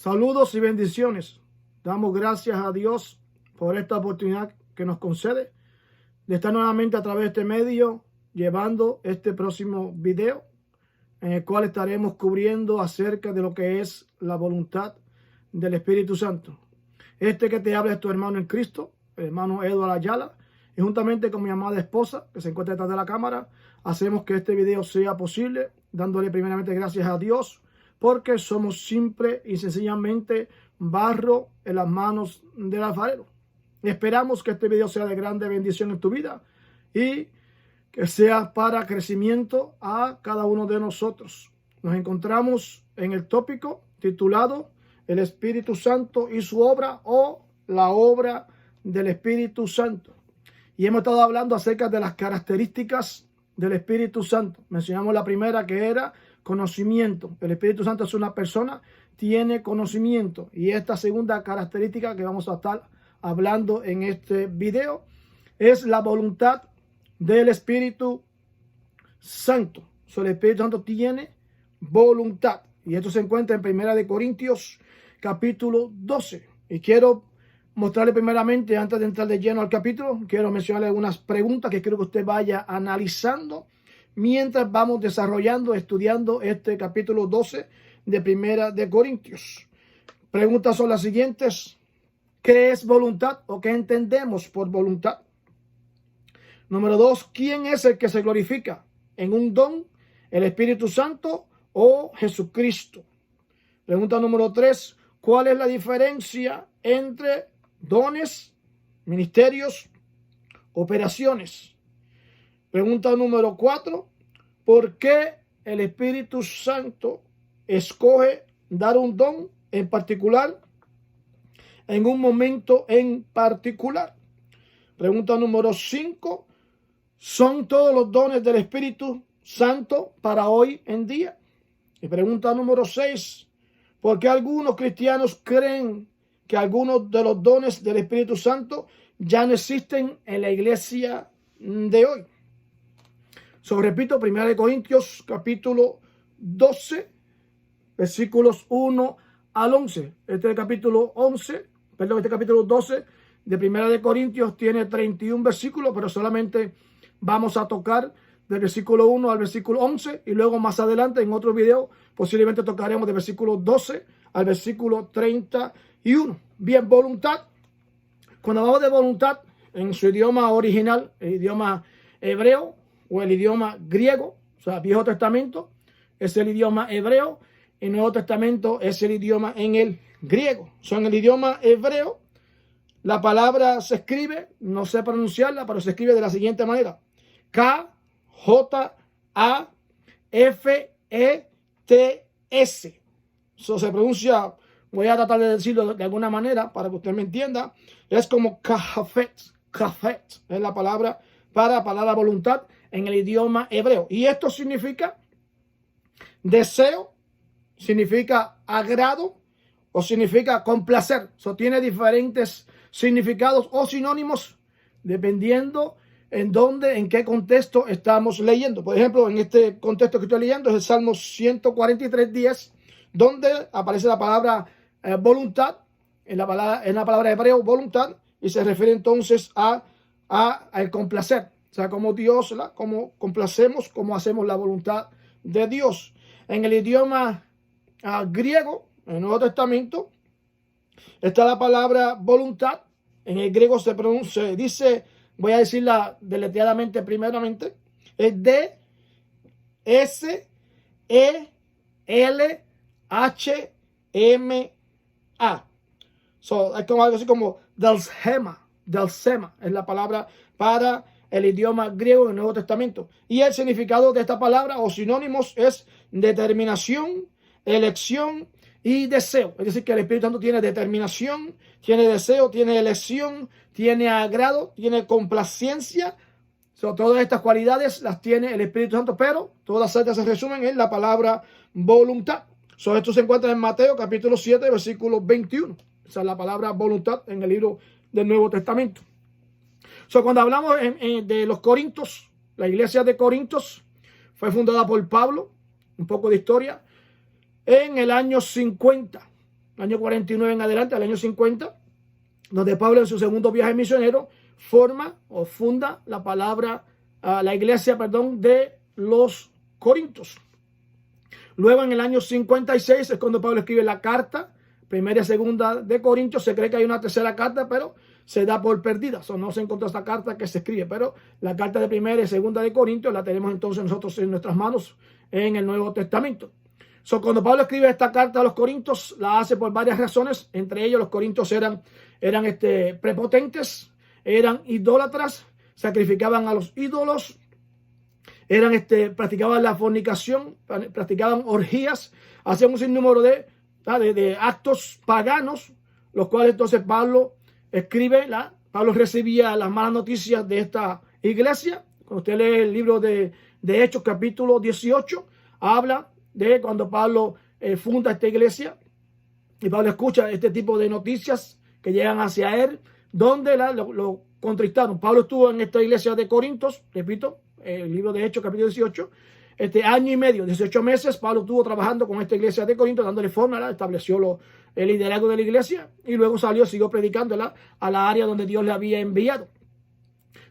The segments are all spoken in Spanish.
Saludos y bendiciones. Damos gracias a Dios por esta oportunidad que nos concede de estar nuevamente a través de este medio llevando este próximo video en el cual estaremos cubriendo acerca de lo que es la voluntad del Espíritu Santo. Este que te habla es tu hermano en Cristo, el hermano Eduardo Ayala, y juntamente con mi amada esposa que se encuentra detrás de la cámara, hacemos que este video sea posible, dándole primeramente gracias a Dios, porque somos simple y sencillamente barro en las manos del alfarero. Esperamos que este video sea de grande bendición en tu vida y que sea para crecimiento a cada uno de nosotros. Nos encontramos en el tópico titulado El Espíritu Santo y su obra, o la obra del Espíritu Santo. Y hemos estado hablando acerca de las características del Espíritu Santo. Mencionamos la primera, que era conocimiento. El Espíritu Santo es una persona, tiene conocimiento. Y esta segunda característica que vamos a estar hablando en este video es la voluntad del Espíritu Santo. El Espíritu Santo tiene voluntad. Y esto se encuentra en 1 Corintios capítulo 12. Y quiero mostrarle primeramente, antes de entrar de lleno al capítulo, quiero mencionarle algunas preguntas que quiero que usted vaya analizando mientras vamos desarrollando, estudiando este capítulo 12 de 1 Corintios. Preguntas son las siguientes. ¿Qué es voluntad o qué entendemos por voluntad? Número 2, ¿quién es el que se glorifica en un don? ¿El Espíritu Santo o Jesucristo? Pregunta número 3, ¿cuál es la diferencia entre dones, ministerios, operaciones? Pregunta número 4, ¿por qué el Espíritu Santo escoge dar un don en particular en un momento en particular? Pregunta número 5, ¿son todos los dones del Espíritu Santo para hoy en día? Y pregunta número 6, ¿por qué algunos cristianos creen que algunos de los dones del Espíritu Santo ya no existen en la iglesia de hoy? Repito, 1 Corintios capítulo 12, versículos 1 al 11. Este capítulo 12 de 1 Corintios tiene 31 versículos, pero solamente vamos a tocar del versículo 1 al versículo 11, y luego más adelante en otro video posiblemente tocaremos del versículo 12 al versículo 31. Bien, voluntad. Cuando hablamos de voluntad en su idioma original, el idioma hebreo o el idioma griego, o sea, Viejo Testamento es el idioma hebreo y Nuevo Testamento es el idioma en el griego. En el idioma hebreo, la palabra se escribe, no sé pronunciarla, pero se escribe de la siguiente manera: K-J-A-F-E-T-S. Eso se pronuncia, voy a tratar de decirlo de alguna manera para que usted me entienda. Es como kafet. Kafet es la palabra para voluntad en el idioma hebreo. Y esto significa deseo, significa agrado o significa complacer. Eso tiene diferentes significados o sinónimos dependiendo en dónde, en qué contexto estamos leyendo. Por ejemplo, en este contexto que estoy leyendo es el Salmo 143:10, donde aparece la palabra voluntad, en la palabra hebreo voluntad, y se refiere entonces al complacer. O sea, como Dios, como complacemos, como hacemos la voluntad de Dios. En el idioma griego, en el Nuevo Testamento, está la palabra voluntad. En el griego se pronuncia, dice, voy a decirla deletreadamente primeramente, es D-S-E-L-H-M-A. Es como algo así como Delsema es la palabra para el idioma griego en el Nuevo Testamento. Y el significado de esta palabra o sinónimos es determinación, elección y deseo. Es decir, que el Espíritu Santo tiene determinación, tiene deseo, tiene elección, tiene agrado, tiene complacencia. Todas estas cualidades las tiene el Espíritu Santo, pero todas ellas se resumen en la palabra voluntad. Esto se encuentra en Mateo capítulo 7, versículo 21. Esa es la palabra voluntad en el libro del Nuevo Testamento. Cuando hablamos de los Corintios, la iglesia de Corintios fue fundada por Pablo, un poco de historia, en el año 50 año 49 en adelante, al año 50, donde Pablo en su segundo viaje misionero funda la iglesia de los Corintios. Luego en el año 56 es cuando Pablo escribe la carta, primera y segunda de Corintios. Se cree que hay una tercera carta, pero se da por perdida. No se encontró esta carta que se escribe, pero la carta de primera y segunda de Corintios la tenemos entonces nosotros en nuestras manos en el Nuevo Testamento. Cuando Pablo escribe esta carta a los Corintios, la hace por varias razones. Entre ellos, los Corintios eran prepotentes, eran idólatras, sacrificaban a los ídolos, practicaban la fornicación, practicaban orgías, hacían un sinnúmero de actos paganos, los cuales entonces Pablo escribe. Pablo recibía las malas noticias de esta iglesia. Cuando usted lee el libro de Hechos, capítulo 18, habla de cuando Pablo funda esta iglesia, y Pablo escucha este tipo de noticias que llegan hacia él, donde lo contristaron. Pablo estuvo en esta iglesia de Corintios, repito, el libro de Hechos, capítulo 18, año y medio, 18 meses, Pablo estuvo trabajando con esta iglesia de Corinto, dándole forma, estableció el liderazgo de la iglesia, y luego siguió predicándola a la área donde Dios le había enviado.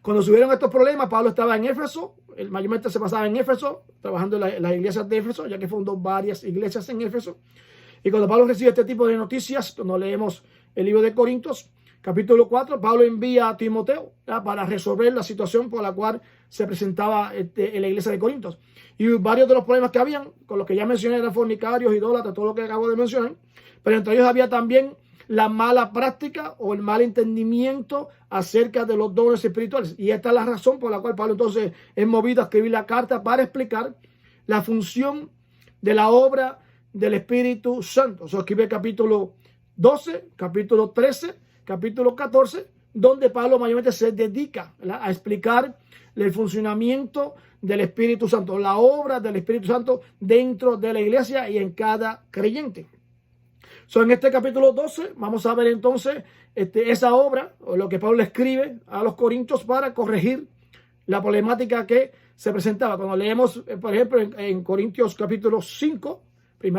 Cuando subieron estos problemas, Pablo estaba en Éfeso, mayormente se pasaba en Éfeso, trabajando en las iglesias de Éfeso, ya que fundó varias iglesias en Éfeso. Y cuando Pablo recibe este tipo de noticias, cuando leemos el libro de Corintios, capítulo 4, Pablo envía a Timoteo para resolver la situación por la cual se presentaba en la iglesia de Corintios. Y varios de los problemas que habían, con los que ya mencioné, eran fornicarios, idólatras, todo lo que acabo de mencionar, pero entre ellos había también la mala práctica o el mal entendimiento acerca de los dones espirituales. Y esta es la razón por la cual Pablo entonces es movido a escribir la carta para explicar la función de la obra del Espíritu Santo. Escribe capítulo 12, capítulo 13, capítulo 14, donde Pablo mayormente se dedica a explicar el funcionamiento del Espíritu Santo, la obra del Espíritu Santo dentro de la iglesia y en cada creyente. En este capítulo 12 vamos a ver entonces esa obra, o lo que Pablo escribe a los Corintios para corregir la problemática que se presentaba. Cuando leemos, por ejemplo, en Corintios capítulo 5, 1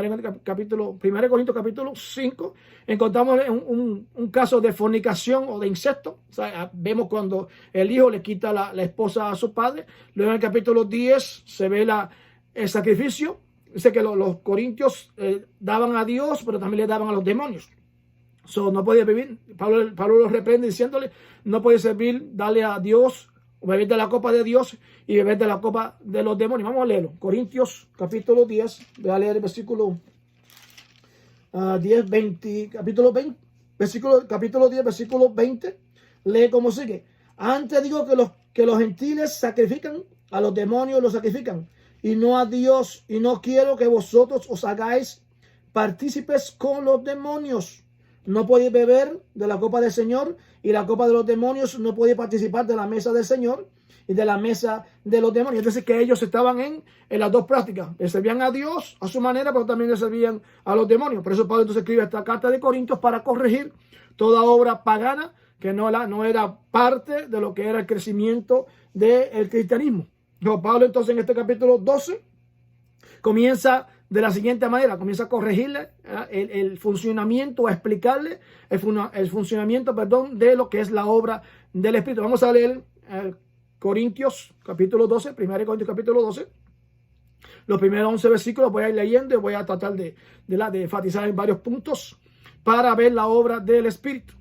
Corintios capítulo 5, encontramos un caso de fornicación o de incesto. Vemos cuando el hijo le quita la esposa a su padre. Luego en el capítulo 10 se ve el sacrificio. Dice que los corintios daban a Dios, pero también le daban a los demonios. No podía vivir. Pablo los reprende diciéndole, no puede servir, darle a Dios, o beber de la copa de Dios y beber de la copa de los demonios. Vamos a leerlo. Corintios capítulo 10. Voy a leer el versículo 10, 20, capítulo 10, versículo 20. Lee como sigue. Antes digo que los gentiles sacrifican, a los demonios los sacrifican, y no a Dios, y no quiero que vosotros os hagáis partícipes con los demonios. No podéis beber de la copa del Señor y la copa de los demonios. No podéis participar de la mesa del Señor y de la mesa de los demonios. Es decir, que ellos estaban en las dos prácticas. Le servían a Dios a su manera, pero también le servían a los demonios. Por eso Pablo entonces escribe esta carta de Corintios para corregir toda obra pagana que no era parte de lo que era el crecimiento del cristianismo. Pablo entonces en este capítulo 12 comienza de la siguiente manera, comienza a corregirle el funcionamiento, a explicarle el funcionamiento, de lo que es la obra del Espíritu. Vamos a leer Corintios capítulo 12, 1 Corintios capítulo 12. Los primeros 11 versículos voy a ir leyendo y voy a tratar de enfatizar en varios puntos para ver la obra del Espíritu.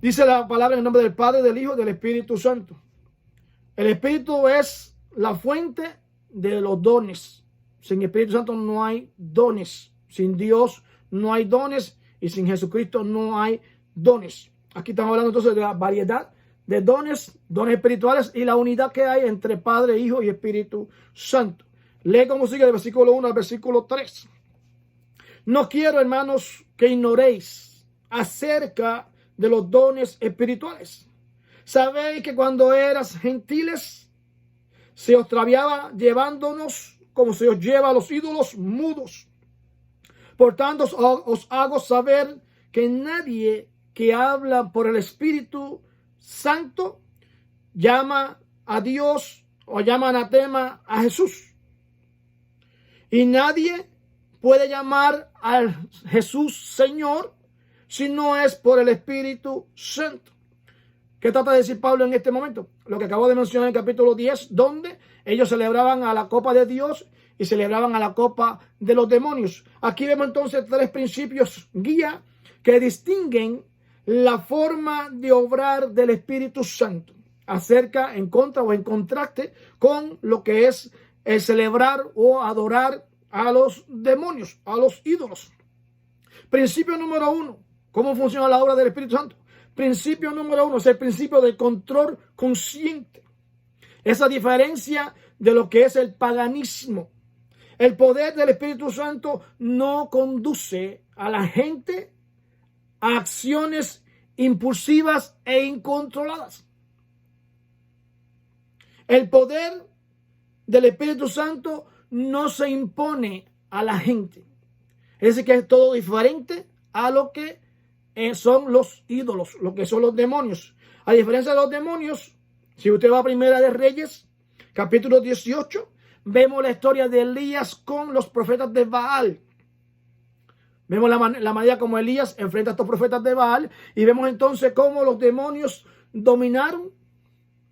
Dice la palabra en el nombre del Padre, del Hijo y del Espíritu Santo. El Espíritu es la fuente de los dones. Sin Espíritu Santo no hay dones. Sin Dios no hay dones. Y sin Jesucristo no hay dones. Aquí estamos hablando entonces de la variedad de dones espirituales y la unidad que hay entre Padre, Hijo y Espíritu Santo. Lee como sigue del versículo 1 al versículo 3. No quiero, hermanos, que ignoréis acerca de los dones espirituales. Sabéis que cuando eras gentiles se os traviaba llevándonos como se os lleva a los ídolos mudos. Por tanto, os hago saber que nadie que habla por el Espíritu Santo llama a Dios o llama anatema a Jesús. Y nadie puede llamar a Jesús Señor si no es por el Espíritu Santo. ¿Qué trata de decir Pablo en este momento? Lo que acabo de mencionar en el capítulo 10, donde ellos celebraban a la copa de Dios y celebraban a la copa de los demonios. Aquí vemos entonces tres principios guía que distinguen la forma de obrar del Espíritu Santo acerca, en contra o en contraste con lo que es el celebrar o adorar a los demonios, a los ídolos. Principio número 1, ¿cómo funciona la obra del Espíritu Santo? Principio número 1 es el principio del control consciente. Esa diferencia de lo que es el paganismo. El poder del Espíritu Santo no conduce a la gente a acciones impulsivas e incontroladas. El poder del Espíritu Santo no se impone a la gente. Es decir, que es todo diferente a lo que son los ídolos, lo que son los demonios. A diferencia de los demonios, si usted va a Primera de Reyes, capítulo 18, vemos la historia de Elías con los profetas de Baal. Vemos la manera como Elías enfrenta a estos profetas de Baal y vemos entonces cómo los demonios dominaron,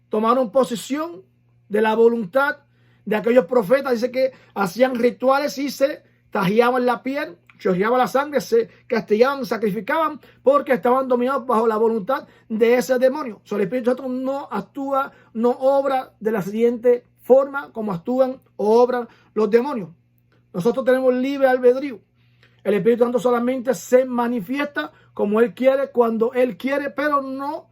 tomaron posesión de la voluntad de aquellos profetas. Dice que hacían rituales y se tajiaban la piel, chorreaba la sangre, se castigaban, sacrificaban porque estaban dominados bajo la voluntad de ese demonio. El Espíritu Santo no actúa, no obra de la siguiente forma como actúan o obran los demonios. Nosotros tenemos libre albedrío. El Espíritu Santo solamente se manifiesta como Él quiere, cuando Él quiere, pero no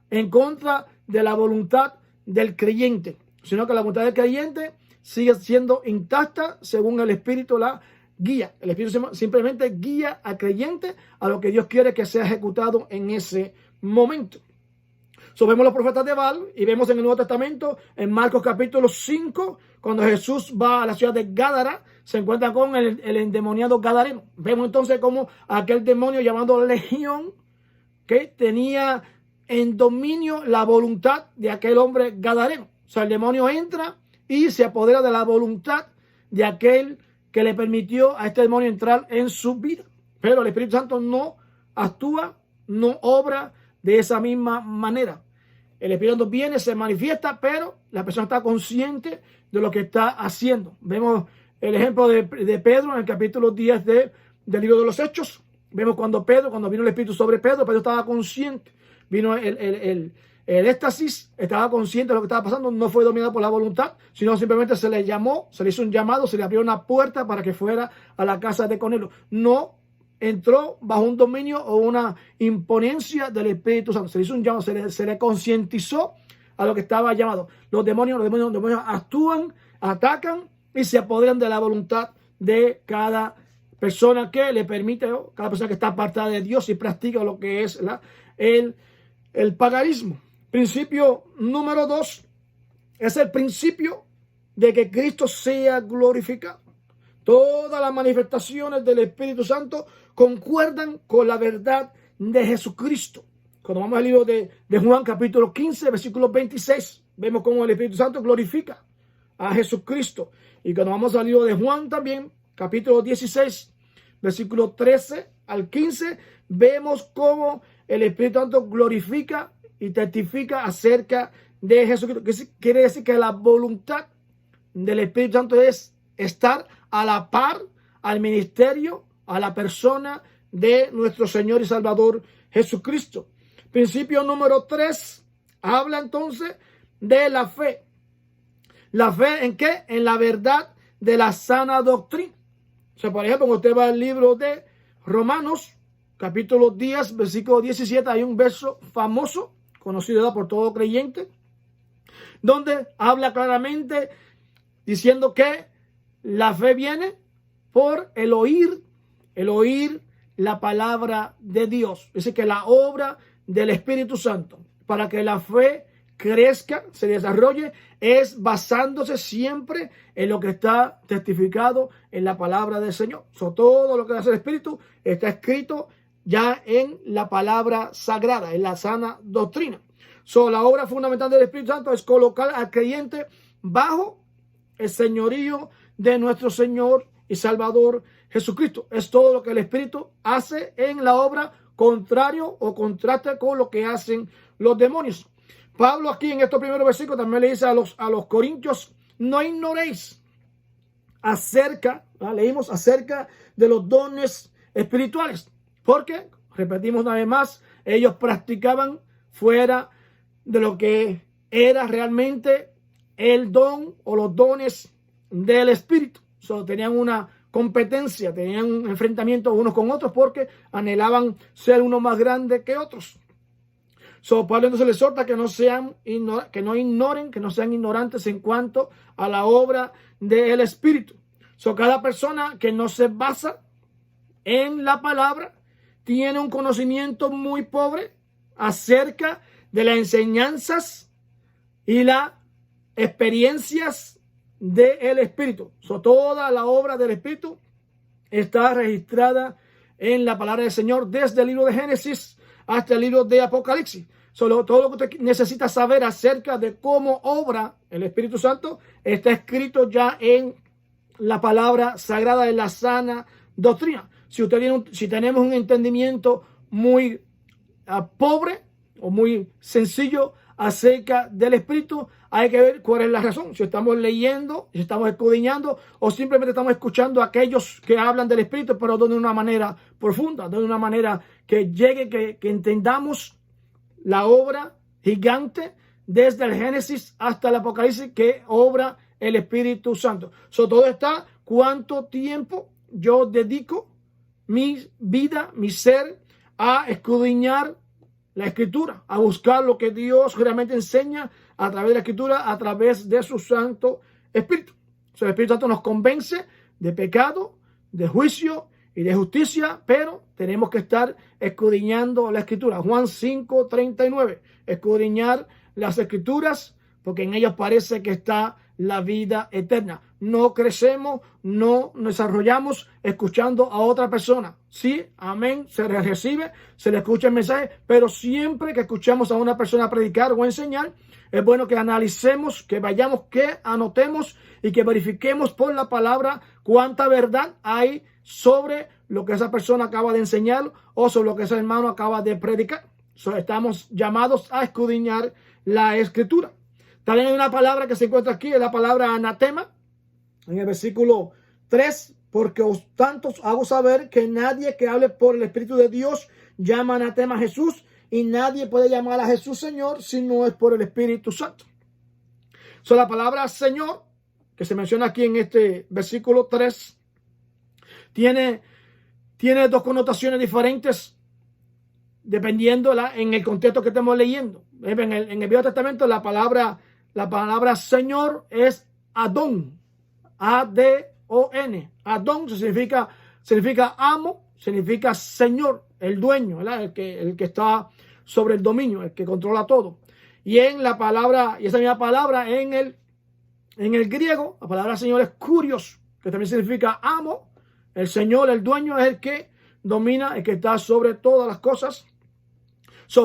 en contra de la voluntad del creyente, sino que la voluntad del creyente sigue siendo intacta según el Espíritu la guía. El Espíritu simplemente guía al creyente a lo que Dios quiere que sea ejecutado en ese momento. Vemos los profetas de Baal y vemos en el Nuevo Testamento, en Marcos capítulo 5, cuando Jesús va a la ciudad de Gádara, se encuentra con el endemoniado gadareno. Vemos entonces cómo aquel demonio llamado Legión, que tenía en dominio la voluntad de aquel hombre gadareno. El demonio entra y se apodera de la voluntad de aquel que le permitió a este demonio entrar en su vida. Pero el Espíritu Santo no actúa, no obra de esa misma manera. El Espíritu Santo viene, se manifiesta, pero la persona está consciente de lo que está haciendo. Vemos el ejemplo de Pedro en el capítulo 10 del libro de los Hechos. Vemos cuando vino el Espíritu sobre Pedro estaba consciente. Vino el éxtasis, estaba consciente de lo que estaba pasando, no fue dominado por la voluntad, sino simplemente se le llamó, se le hizo un llamado, se le abrió una puerta para que fuera a la casa de Cornelio. No entró bajo un dominio o una imponencia del Espíritu Santo. Se le hizo un llamado, se le concientizó a lo que estaba llamado. Los demonios actúan, atacan y se apoderan de la voluntad de cada persona que le permite, cada persona que está apartada de Dios y practica lo que es el paganismo. Principio número 2 es el principio de que Cristo sea glorificado. Todas las manifestaciones del Espíritu Santo concuerdan con la verdad de Jesucristo. Cuando vamos al libro de Juan capítulo 15, versículo 26, vemos cómo el Espíritu Santo glorifica a Jesucristo. Y cuando vamos al libro de Juan también, capítulo 16, versículo 13 al 15, vemos cómo el Espíritu Santo glorifica y testifica acerca de Jesucristo. Quiere decir que la voluntad del Espíritu Santo es estar a la par al ministerio, a la persona de nuestro Señor y Salvador Jesucristo. Principio número 3 habla entonces de la fe. ¿La fe en qué? En la verdad de la sana doctrina. Por ejemplo, cuando usted va al libro de Romanos, capítulo 10, versículo 17, hay un verso famoso, conocido por todo creyente, donde habla claramente diciendo que la fe viene por el oír la palabra de Dios. Es decir, que la obra del Espíritu Santo, para que la fe crezca, se desarrolle, es basándose siempre en lo que está testificado en la palabra del Señor. Todo lo que hace el Espíritu está escrito ya en la palabra sagrada, en la sana doctrina. La obra fundamental del Espíritu Santo es colocar al creyente bajo el señorío de nuestro Señor y Salvador Jesucristo. Es todo lo que el Espíritu hace en la obra, contrario o contraste con lo que hacen los demonios. Pablo aquí en estos primeros versículos también le dice a los corintios: no ignoréis acerca, leímos acerca de los dones espirituales, porque, repetimos una vez más, ellos practicaban fuera de lo que era realmente el don o los dones del Espíritu. Tenían una competencia, tenían un enfrentamiento unos con otros porque anhelaban ser uno más grande que otros. Pablo entonces les exhorta que no sean ignorantes en cuanto a la obra del Espíritu. Cada persona que no se basa en la palabra tiene un conocimiento muy pobre acerca de las enseñanzas y las experiencias del Espíritu. Toda la obra del Espíritu está registrada en la palabra del Señor desde el libro de Génesis hasta el libro de Apocalipsis. Todo lo que usted necesita saber acerca de cómo obra el Espíritu Santo está escrito ya en la palabra sagrada de la sana doctrina. Si tenemos un entendimiento muy pobre o muy sencillo acerca del Espíritu, hay que ver cuál es la razón. Si estamos leyendo, si estamos escudriñando o simplemente estamos escuchando a aquellos que hablan del Espíritu, pero de una manera profunda, de una manera que llegue, que entendamos la obra gigante desde el Génesis hasta el Apocalipsis que obra el Espíritu Santo. Todo está cuánto tiempo yo dedico mi vida, mi ser, a escudriñar la Escritura, a buscar lo que Dios realmente enseña a través de la Escritura, a través de su Santo Espíritu. El Espíritu Santo nos convence de pecado, de juicio y de justicia, pero tenemos que estar escudriñando la Escritura. Juan 5:39, escudriñar las Escrituras, porque en ellas parece que está la vida eterna. No crecemos, no nos desarrollamos escuchando a otra persona. Sí, amén, se le recibe, se le escucha el mensaje, pero siempre que escuchamos a una persona predicar o enseñar, es bueno que analicemos, que vayamos, que anotemos y que verifiquemos por la palabra cuánta verdad hay sobre lo que esa persona acaba de enseñar o sobre lo que ese hermano acaba de predicar. Estamos llamados a escudriñar la Escritura. También hay una palabra que se encuentra aquí, es la palabra anatema, en el versículo 3, porque os tantos hago saber que nadie que hable por el Espíritu de Dios llama anatema a Jesús, y nadie puede llamar a Jesús Señor si no es por el Espíritu Santo. La palabra Señor, que se menciona aquí en este versículo 3, tiene dos connotaciones diferentes dependiendo en el contexto que estemos leyendo. En el Viejo Testamento la palabra Señor es Adón, A-D-O-N. Adón significa amo, significa Señor, el dueño, ¿verdad? El que está sobre el dominio, el que controla todo. Y esa misma palabra en el griego, la palabra Señor es kurios, que también significa amo. El Señor, el dueño, es el que domina, el que está sobre todas las cosas.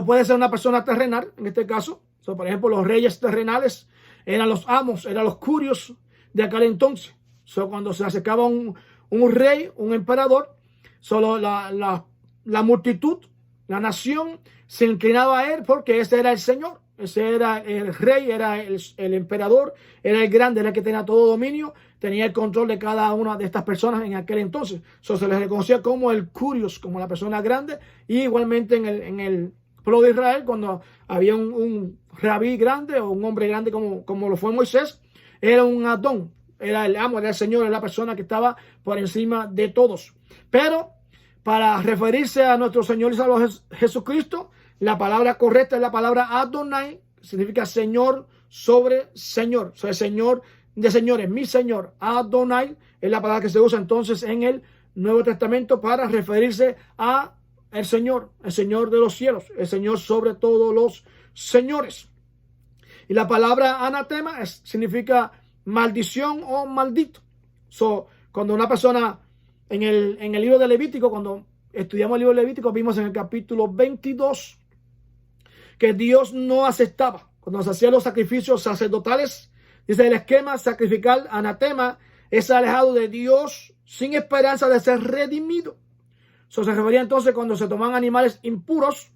Puede ser una persona terrenal, en este caso. Por ejemplo, los reyes terrenales eran los amos, eran los kurios de aquel entonces. Cuando se acercaba un rey, un emperador, solo la multitud, la nación, se inclinaba a él porque ese era el Señor. Ese era el rey, era el emperador, era el grande, era el que tenía todo dominio, tenía el control de cada una de estas personas en aquel entonces. Se les reconocía como el kurios, como la persona grande. Y igualmente en el pueblo de Israel, cuando había un rabí grande o un hombre grande como lo fue Moisés, era un Adón, era el amo, era el Señor, era la persona que estaba por encima de todos. Pero para referirse a nuestro Señor y Salvador Jesucristo, la palabra correcta es la palabra Adonai, que significa Señor sobre Señor. El Señor de señores, mi Señor. Adonai es la palabra que se usa entonces en el Nuevo Testamento para referirse a el Señor de los cielos, el Señor sobre todos los señores. Y la palabra anatema significa maldición o maldito. Cuando una persona en el libro de Levítico, cuando estudiamos el libro de Levítico, vimos en el capítulo 22 que Dios no aceptaba cuando se hacían los sacrificios sacerdotales. Dice el esquema sacrificial anatema es alejado de Dios sin esperanza de ser redimido. Eso se refería entonces cuando se tomaban animales impuros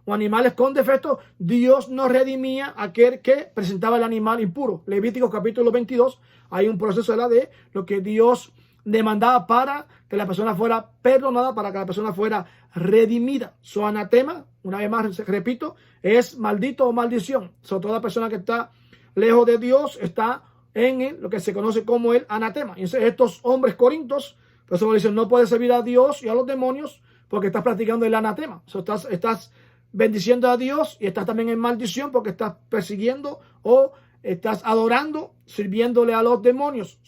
o animales con defectos, Dios no redimía a aquel que presentaba el animal impuro. Levítico capítulo 22, hay un proceso de lo que Dios demandaba para que la persona fuera perdonada, para que la persona fuera redimida. Su anatema, una vez más repito, es maldito o maldición. Toda persona que está lejos de Dios está en lo que se conoce como el anatema. Y estos hombres corintios, por eso dicen, no puedes servir a Dios y a los demonios porque estás practicando el anatema. Estás bendiciendo a Dios y estás también en maldición porque estás persiguiendo o estás adorando, sirviéndole a los demonios.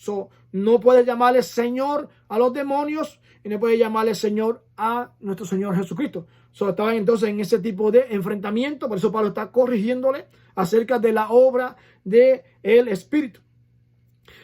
No puedes llamarle Señor a los demonios y no puedes llamarle Señor a nuestro Señor Jesucristo. Estaban entonces en ese tipo de enfrentamiento. Por eso Pablo está corrigiéndole acerca de la obra del Espíritu.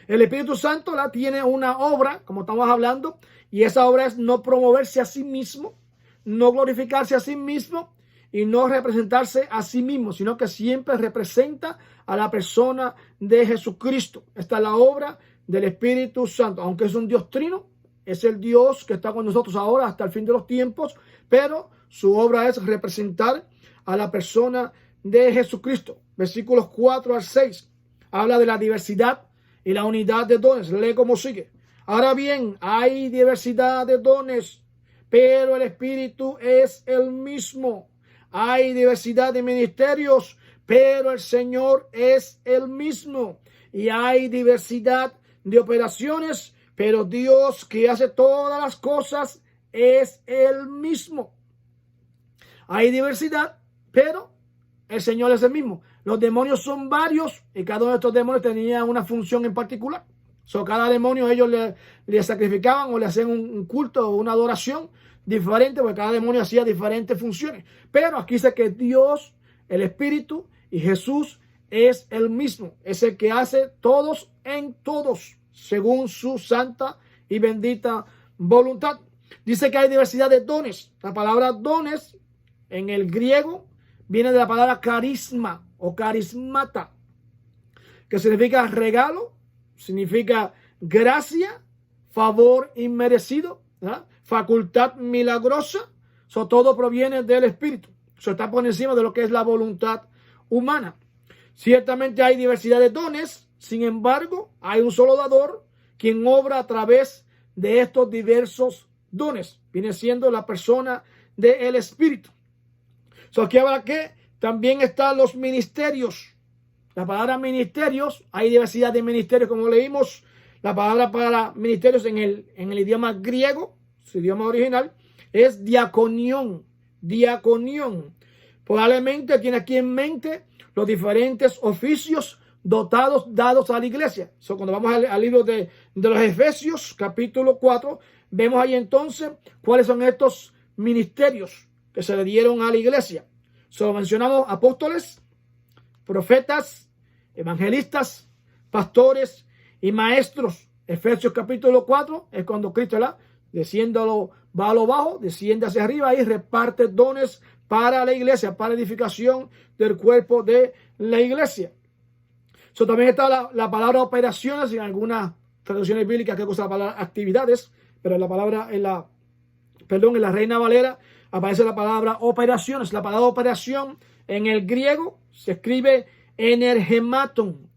El Espíritu Santo tiene una obra, como estamos hablando, y esa obra es no promoverse a sí mismo, no glorificarse a sí mismo y no representarse a sí mismo, sino que siempre representa a la persona de Jesucristo. Esta es la obra del Espíritu Santo, aunque es un Dios trino, es el Dios que está con nosotros ahora hasta el fin de los tiempos, pero su obra es representar a la persona de Jesucristo. Versículos 4 al 6 habla de la diversidad y la unidad de dones. Lee como sigue. Ahora bien, hay diversidad de dones, pero el Espíritu es el mismo. Hay diversidad de ministerios, pero el Señor es el mismo. Y hay diversidad de operaciones, pero Dios que hace todas las cosas es el mismo. Hay diversidad, pero el Señor es el mismo. Los demonios son varios y cada uno de estos demonios tenía una función en particular. Cada demonio ellos le sacrificaban o le hacían un culto o una adoración diferente, porque cada demonio hacía diferentes funciones. Pero aquí dice que Dios, el Espíritu y Jesús es el mismo. Es el que hace todos en todos, según su santa y bendita voluntad. Dice que hay diversidad de dones. La palabra dones en el griego viene de la palabra carisma o carismata, que significa regalo, significa gracia, favor inmerecido, ¿verdad? Facultad milagrosa. Todo proviene del Espíritu. Está por encima de lo que es la voluntad humana. Ciertamente hay diversidad de dones, sin embargo, hay un solo dador quien obra a través de estos diversos dones. Viene siendo la persona del Espíritu. Aquí habla que también están los ministerios. La palabra ministerios, hay diversidad de ministerios, como leímos. La palabra para ministerios en el idioma griego, su idioma original, es diaconión. Diaconión. Probablemente tiene aquí en mente los diferentes oficios dados a la iglesia. Cuando vamos al libro de los Efesios, capítulo 4, vemos ahí entonces cuáles son estos ministerios que se le dieron a la iglesia. Mencionamos apóstoles, profetas, evangelistas, pastores y maestros. Efesios capítulo 4 es cuando Cristo va a lo bajo, desciende hacia arriba y reparte dones para la iglesia, para edificación del cuerpo de la iglesia. También está la palabra operaciones en algunas traducciones bíblicas que usa la palabra actividades, pero la palabra en la Reina Valera aparece la palabra operaciones. La palabra operación en el griego se escribe energematon,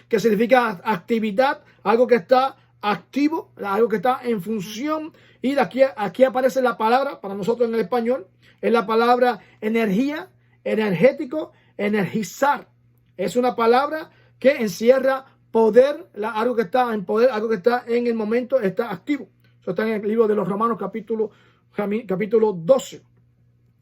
que significa actividad, algo que está activo, algo que está en función. Y de aquí aparece la palabra, para nosotros en el español, es la palabra energía, energético, energizar. Es una palabra que encierra poder, algo que está en poder, algo que está en el momento, está activo. Eso está en el libro de los Romanos, capítulo 12.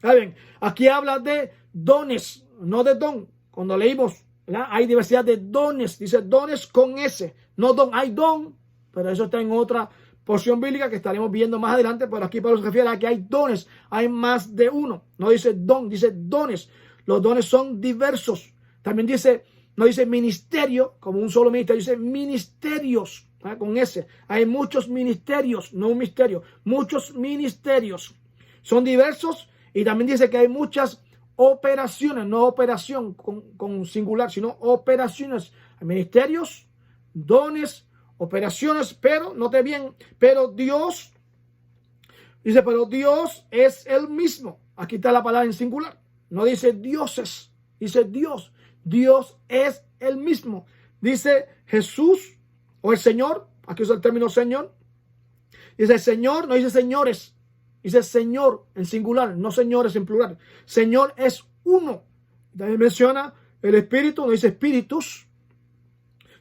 ¿Saben? Aquí habla de dones, no de don. Cuando leímos, ¿verdad? Hay diversidad de dones. Dice dones con S, no don. Hay don, pero eso está en otra porción bíblica que estaremos viendo más adelante. Pero aquí Pablo se refiere a que hay dones. Hay más de uno. No dice don, dice dones. Los dones son diversos. También dice, no dice ministerio, como un solo ministerio. Dice ministerios, ¿verdad? Con S. Hay muchos ministerios, no un misterio. Muchos ministerios. Son diversos. Y también dice que hay muchas operaciones, no operación con singular, sino operaciones. Hay ministerios, dones, operaciones, pero, note bien, pero Dios, dice, pero Dios es el mismo. Aquí está la palabra en singular. No dice dioses, dice Dios. Dios es el mismo. Dice Jesús o el Señor, aquí usa el término Señor. Dice Señor, no dice señores, dice Señor en singular, no señores en plural. Señor es uno. También menciona el Espíritu, no dice espíritus,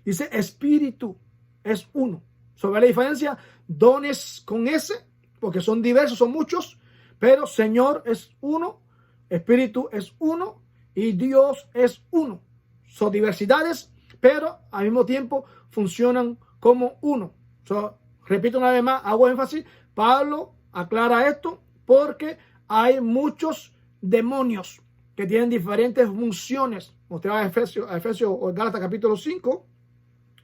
dice Espíritu, es uno. ¿Sobre la diferencia? Dones con S, porque son diversos, son muchos, pero Señor es uno, Espíritu es uno y Dios es uno. Son diversidades, pero al mismo tiempo funcionan como uno. Repito una vez más, hago énfasis, Pablo aclara esto porque hay muchos demonios que tienen diferentes funciones. Usted va a Efesios o Gálatas capítulo 5,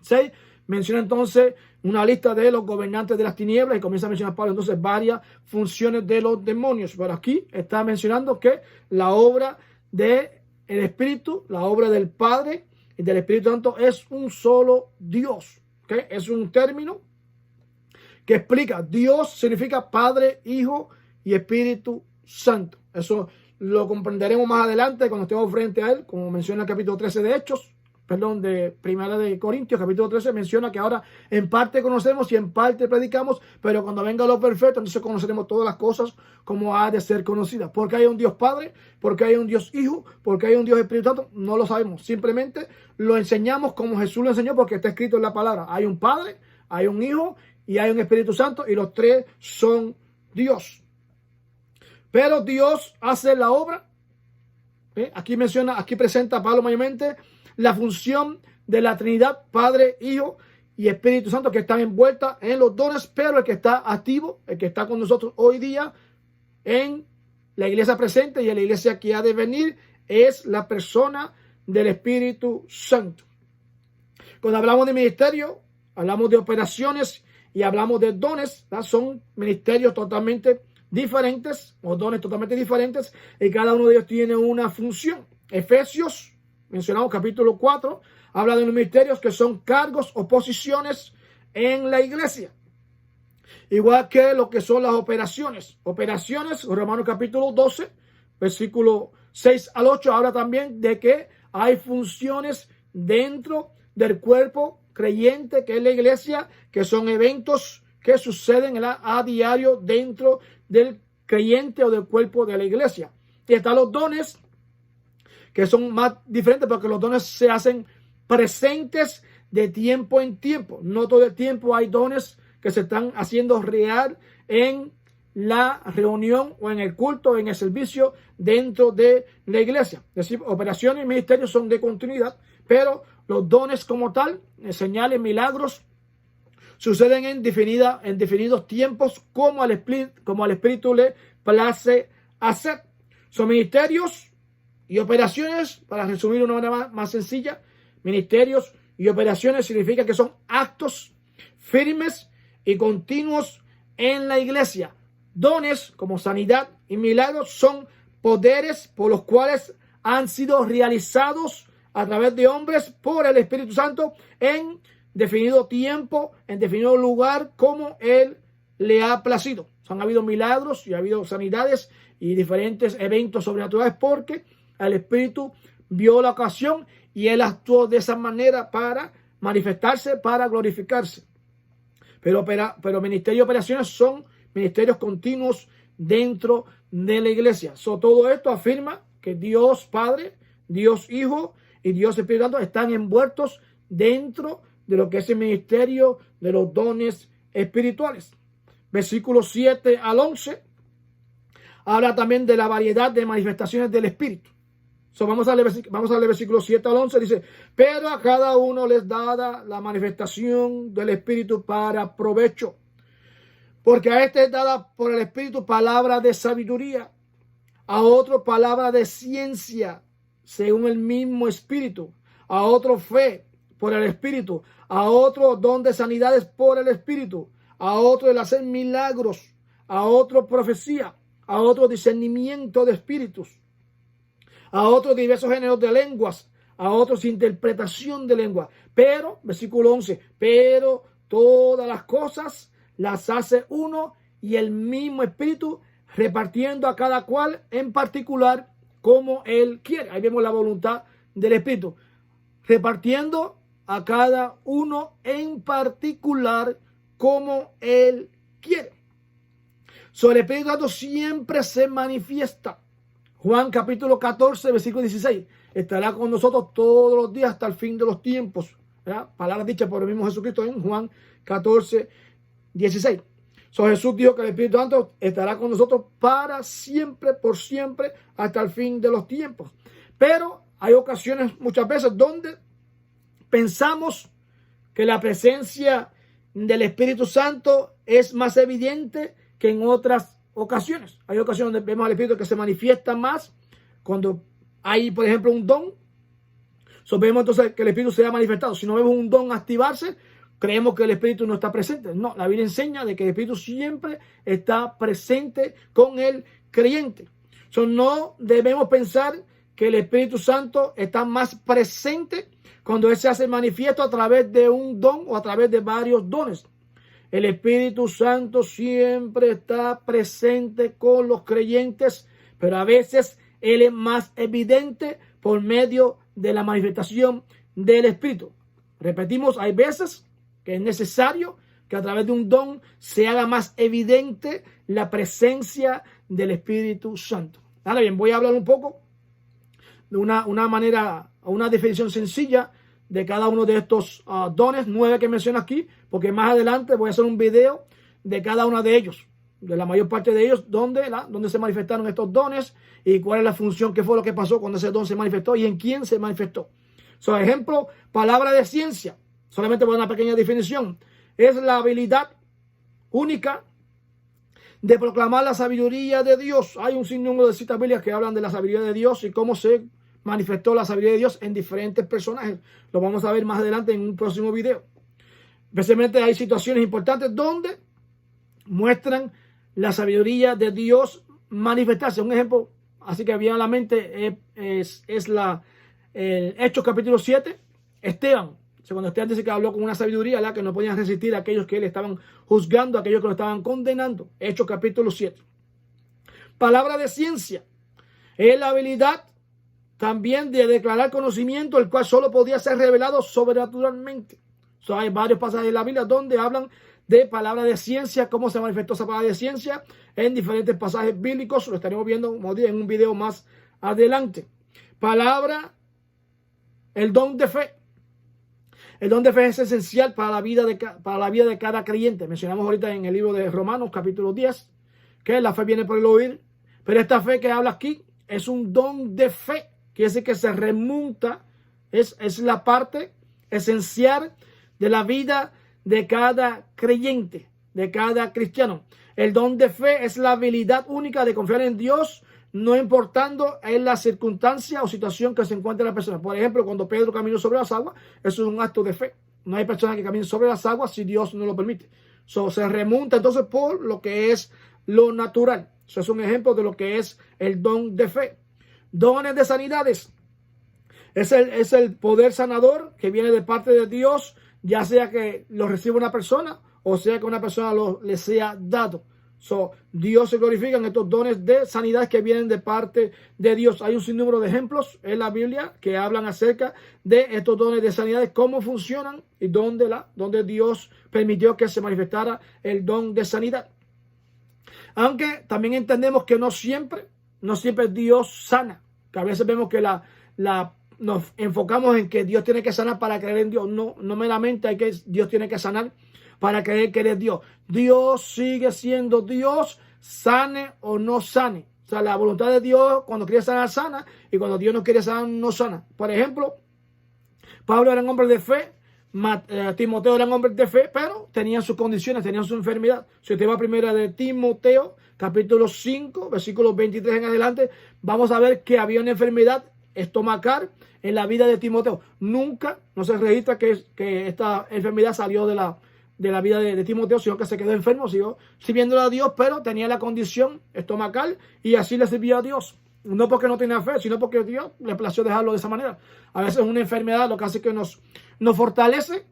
6, menciona entonces una lista de los gobernantes de las tinieblas y comienza a mencionar Pablo entonces varias funciones de los demonios. Pero aquí está mencionando que la obra del Espíritu, la obra del Padre y del Espíritu Santo es un solo Dios. ¿Okay? Es un término que explica, Dios significa Padre, Hijo y Espíritu Santo. Eso lo comprenderemos más adelante cuando estemos frente a él, como menciona el capítulo 13 de Primera de Corintios, capítulo 13, menciona que ahora en parte conocemos y en parte predicamos, pero cuando venga lo perfecto, entonces conoceremos todas las cosas como ha de ser conocidas. Porque hay un Dios Padre, porque hay un Dios Hijo, porque hay un Dios Espíritu Santo, no lo sabemos. Simplemente lo enseñamos como Jesús lo enseñó, porque está escrito en la palabra. Hay un Padre, hay un Hijo y hay un Espíritu Santo, y los tres son Dios. Pero Dios hace la obra. Aquí presenta Pablo mayormente la función de la Trinidad, Padre, Hijo y Espíritu Santo, que están envueltas en los dones, pero el que está activo, el que está con nosotros hoy día en la iglesia presente y en la iglesia que ha de venir, es la persona del Espíritu Santo. Cuando hablamos de ministerio, hablamos de operaciones y hablamos de dones, ¿verdad? Son ministerios totalmente diferentes o dones totalmente diferentes y cada uno de ellos tiene una función. Efesios, mencionamos capítulo 4, habla de los ministerios que son cargos o posiciones en la iglesia. Igual que lo que son las operaciones. Operaciones, Romanos capítulo 12, versículo 6 al 8, habla también de que hay funciones dentro del cuerpo creyente que es la iglesia, que son eventos que suceden a diario dentro del creyente o del cuerpo de la iglesia. Y están los dones, que son más diferentes porque los dones se hacen presentes de tiempo en tiempo. No todo el tiempo hay dones que se están haciendo real en la reunión o en el culto, en el servicio dentro de la iglesia. Es decir, operaciones y ministerios son de continuidad, pero los dones como tal, señales, milagros, suceden en definidos tiempos como al Espíritu le place hacer. Son ministerios y operaciones, para resumir de una manera más sencilla, ministerios y operaciones significa que son actos firmes y continuos en la iglesia. Dones como sanidad y milagros son poderes por los cuales han sido realizados a través de hombres por el Espíritu Santo en definido tiempo, en definido lugar, como Él le ha placido. Han habido milagros y ha habido sanidades y diferentes eventos sobrenaturales porque el Espíritu vio la ocasión y Él actuó de esa manera para manifestarse, para glorificarse. Pero ministerio y operaciones son ministerios continuos dentro de la iglesia. Todo esto afirma que Dios Padre, Dios Hijo y Dios Espíritu Santo están envueltos dentro de lo que es el ministerio de los dones espirituales. Versículos 7 al 11 habla también de la variedad de manifestaciones del Espíritu. Vamos a leer versículos 7 al 11. Dice, pero a cada uno les dada la manifestación del Espíritu para provecho. Porque a este es dada por el Espíritu palabra de sabiduría, a otro palabra de ciencia, según el mismo Espíritu, a otro fe por el Espíritu, a otro don de sanidades por el Espíritu, a otro el hacer milagros, a otro profecía, a otro discernimiento de espíritus, a otros diversos géneros de lenguas, a otros interpretación de lengua. Pero, versículo 11, pero todas las cosas las hace uno y el mismo Espíritu, repartiendo a cada cual en particular como Él quiere. Ahí vemos la voluntad del Espíritu, repartiendo a cada uno en particular como Él quiere. El Espíritu Santo siempre se manifiesta. Juan capítulo 14, versículo 16. Estará con nosotros todos los días hasta el fin de los tiempos. ¿Verdad? Palabras dichas por el mismo Jesucristo en Juan 14, 16. Jesús dijo que el Espíritu Santo estará con nosotros para siempre, por siempre, hasta el fin de los tiempos. Pero hay ocasiones, muchas veces, donde pensamos que la presencia del Espíritu Santo es más evidente que en otras ocasiones. Hay ocasiones donde vemos al Espíritu que se manifiesta más cuando hay, por ejemplo, un don. Vemos entonces que el Espíritu se ha manifestado. Si no vemos un don activarse, creemos que el Espíritu no está presente. No, la Biblia enseña de que el Espíritu siempre está presente con el creyente. No debemos pensar que el Espíritu Santo está más presente cuando Él se hace manifiesto a través de un don o a través de varios dones. El Espíritu Santo siempre está presente con los creyentes, pero a veces Él es más evidente por medio de la manifestación del Espíritu. Repetimos, hay veces que es necesario que a través de un don se haga más evidente la presencia del Espíritu Santo. Ahora bien, voy a hablar un poco de una definición sencilla de cada uno de estos dones, 9 que menciono aquí, porque más adelante voy a hacer un video de cada uno de ellos, de la mayor parte de ellos, donde se manifestaron estos dones y cuál es la función, qué fue lo que pasó cuando ese don se manifestó y en quién se manifestó. Ejemplo, palabra de ciencia, solamente por una pequeña definición, es la habilidad única de proclamar la sabiduría de Dios. Hay un sinnúmero de citas bíblicas que hablan de la sabiduría de Dios y cómo se manifestó la sabiduría de Dios en diferentes personajes. Lo vamos a ver más adelante en un próximo video. Especialmente hay situaciones importantes donde muestran la sabiduría de Dios manifestarse. Un ejemplo, así que viene a la mente, es Hechos capítulo 7, Esteban. Cuando Esteban dice que habló con una sabiduría, ¿verdad?, que no podían resistir a aquellos que le estaban juzgando, a aquellos que lo estaban condenando. Hechos capítulo 7. Palabra de ciencia es la habilidad también de declarar conocimiento, el cual solo podía ser revelado sobrenaturalmente. Hay varios pasajes de la Biblia donde hablan de palabra de ciencia, cómo se manifestó esa palabra de ciencia en diferentes pasajes bíblicos. Lo estaremos viendo en un video más adelante. El don de fe. El don de fe es esencial para la vida de cada creyente. Mencionamos ahorita en el libro de Romanos, capítulo 10, que la fe viene por el oír. Pero esta fe que habla aquí es un don de fe. Quiere decir que se remonta, es la parte esencial de la vida de cada creyente, de cada cristiano. El don de fe es la habilidad única de confiar en Dios, no importando en la circunstancia o situación que se encuentre la persona. Por ejemplo, cuando Pedro caminó sobre las aguas, eso es un acto de fe. No hay persona que camine sobre las aguas si Dios no lo permite. Se remonta entonces por lo que es lo natural. Eso es un ejemplo de lo que es el don de fe. Dones de sanidades. Es el poder sanador que viene de parte de Dios, ya sea que lo reciba una persona o sea que una persona le sea dado. Dios se glorifica en estos dones de sanidad que vienen de parte de Dios. Hay un sinnúmero de ejemplos en la Biblia que hablan acerca de estos dones de sanidad, cómo funcionan y dónde Dios permitió que se manifestara el don de sanidad. Aunque también entendemos que no siempre Dios sana. Que a veces vemos que nos enfocamos en que Dios tiene que sanar para creer en Dios. No meramente Dios tiene que sanar para creer que Él es Dios. Dios sigue siendo Dios, sane o no sane. La voluntad de Dios, cuando quiere sanar, sana, y cuando Dios no quiere sanar, no sana. Por ejemplo, Pablo era un hombre de fe, Timoteo era un hombre de fe, pero tenían sus condiciones, tenían su enfermedad. Si usted va a primera de Timoteo, capítulo 5, versículos 23 en adelante, vamos a ver que había una enfermedad estomacal en la vida de Timoteo. Nunca no se registra que esta enfermedad salió de la vida de Timoteo, sino que se quedó enfermo, siguió sirviéndole a Dios, pero tenía la condición estomacal y así le sirvió a Dios. No porque no tenía fe, sino porque Dios le plació dejarlo de esa manera. A veces una enfermedad lo que hace que nos fortalece,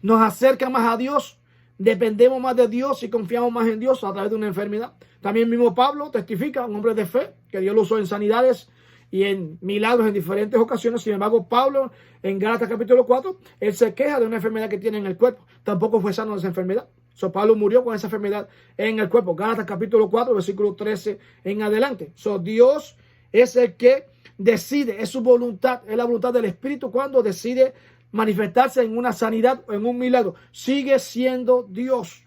nos acerca más a Dios, dependemos más de Dios y confiamos más en Dios a través de una enfermedad. También mismo Pablo testifica, un hombre de fe, que Dios lo usó en sanidades y en milagros en diferentes ocasiones. Sin embargo, Pablo en Gálatas capítulo 4, él se queja de una enfermedad que tiene en el cuerpo. Tampoco fue sano de esa enfermedad. Pablo murió con esa enfermedad en el cuerpo. Gálatas capítulo 4, versículo 13 en adelante. Dios es el que decide, es su voluntad, es la voluntad del Espíritu cuando decide manifestarse en una sanidad o en un milagro. Sigue siendo Dios.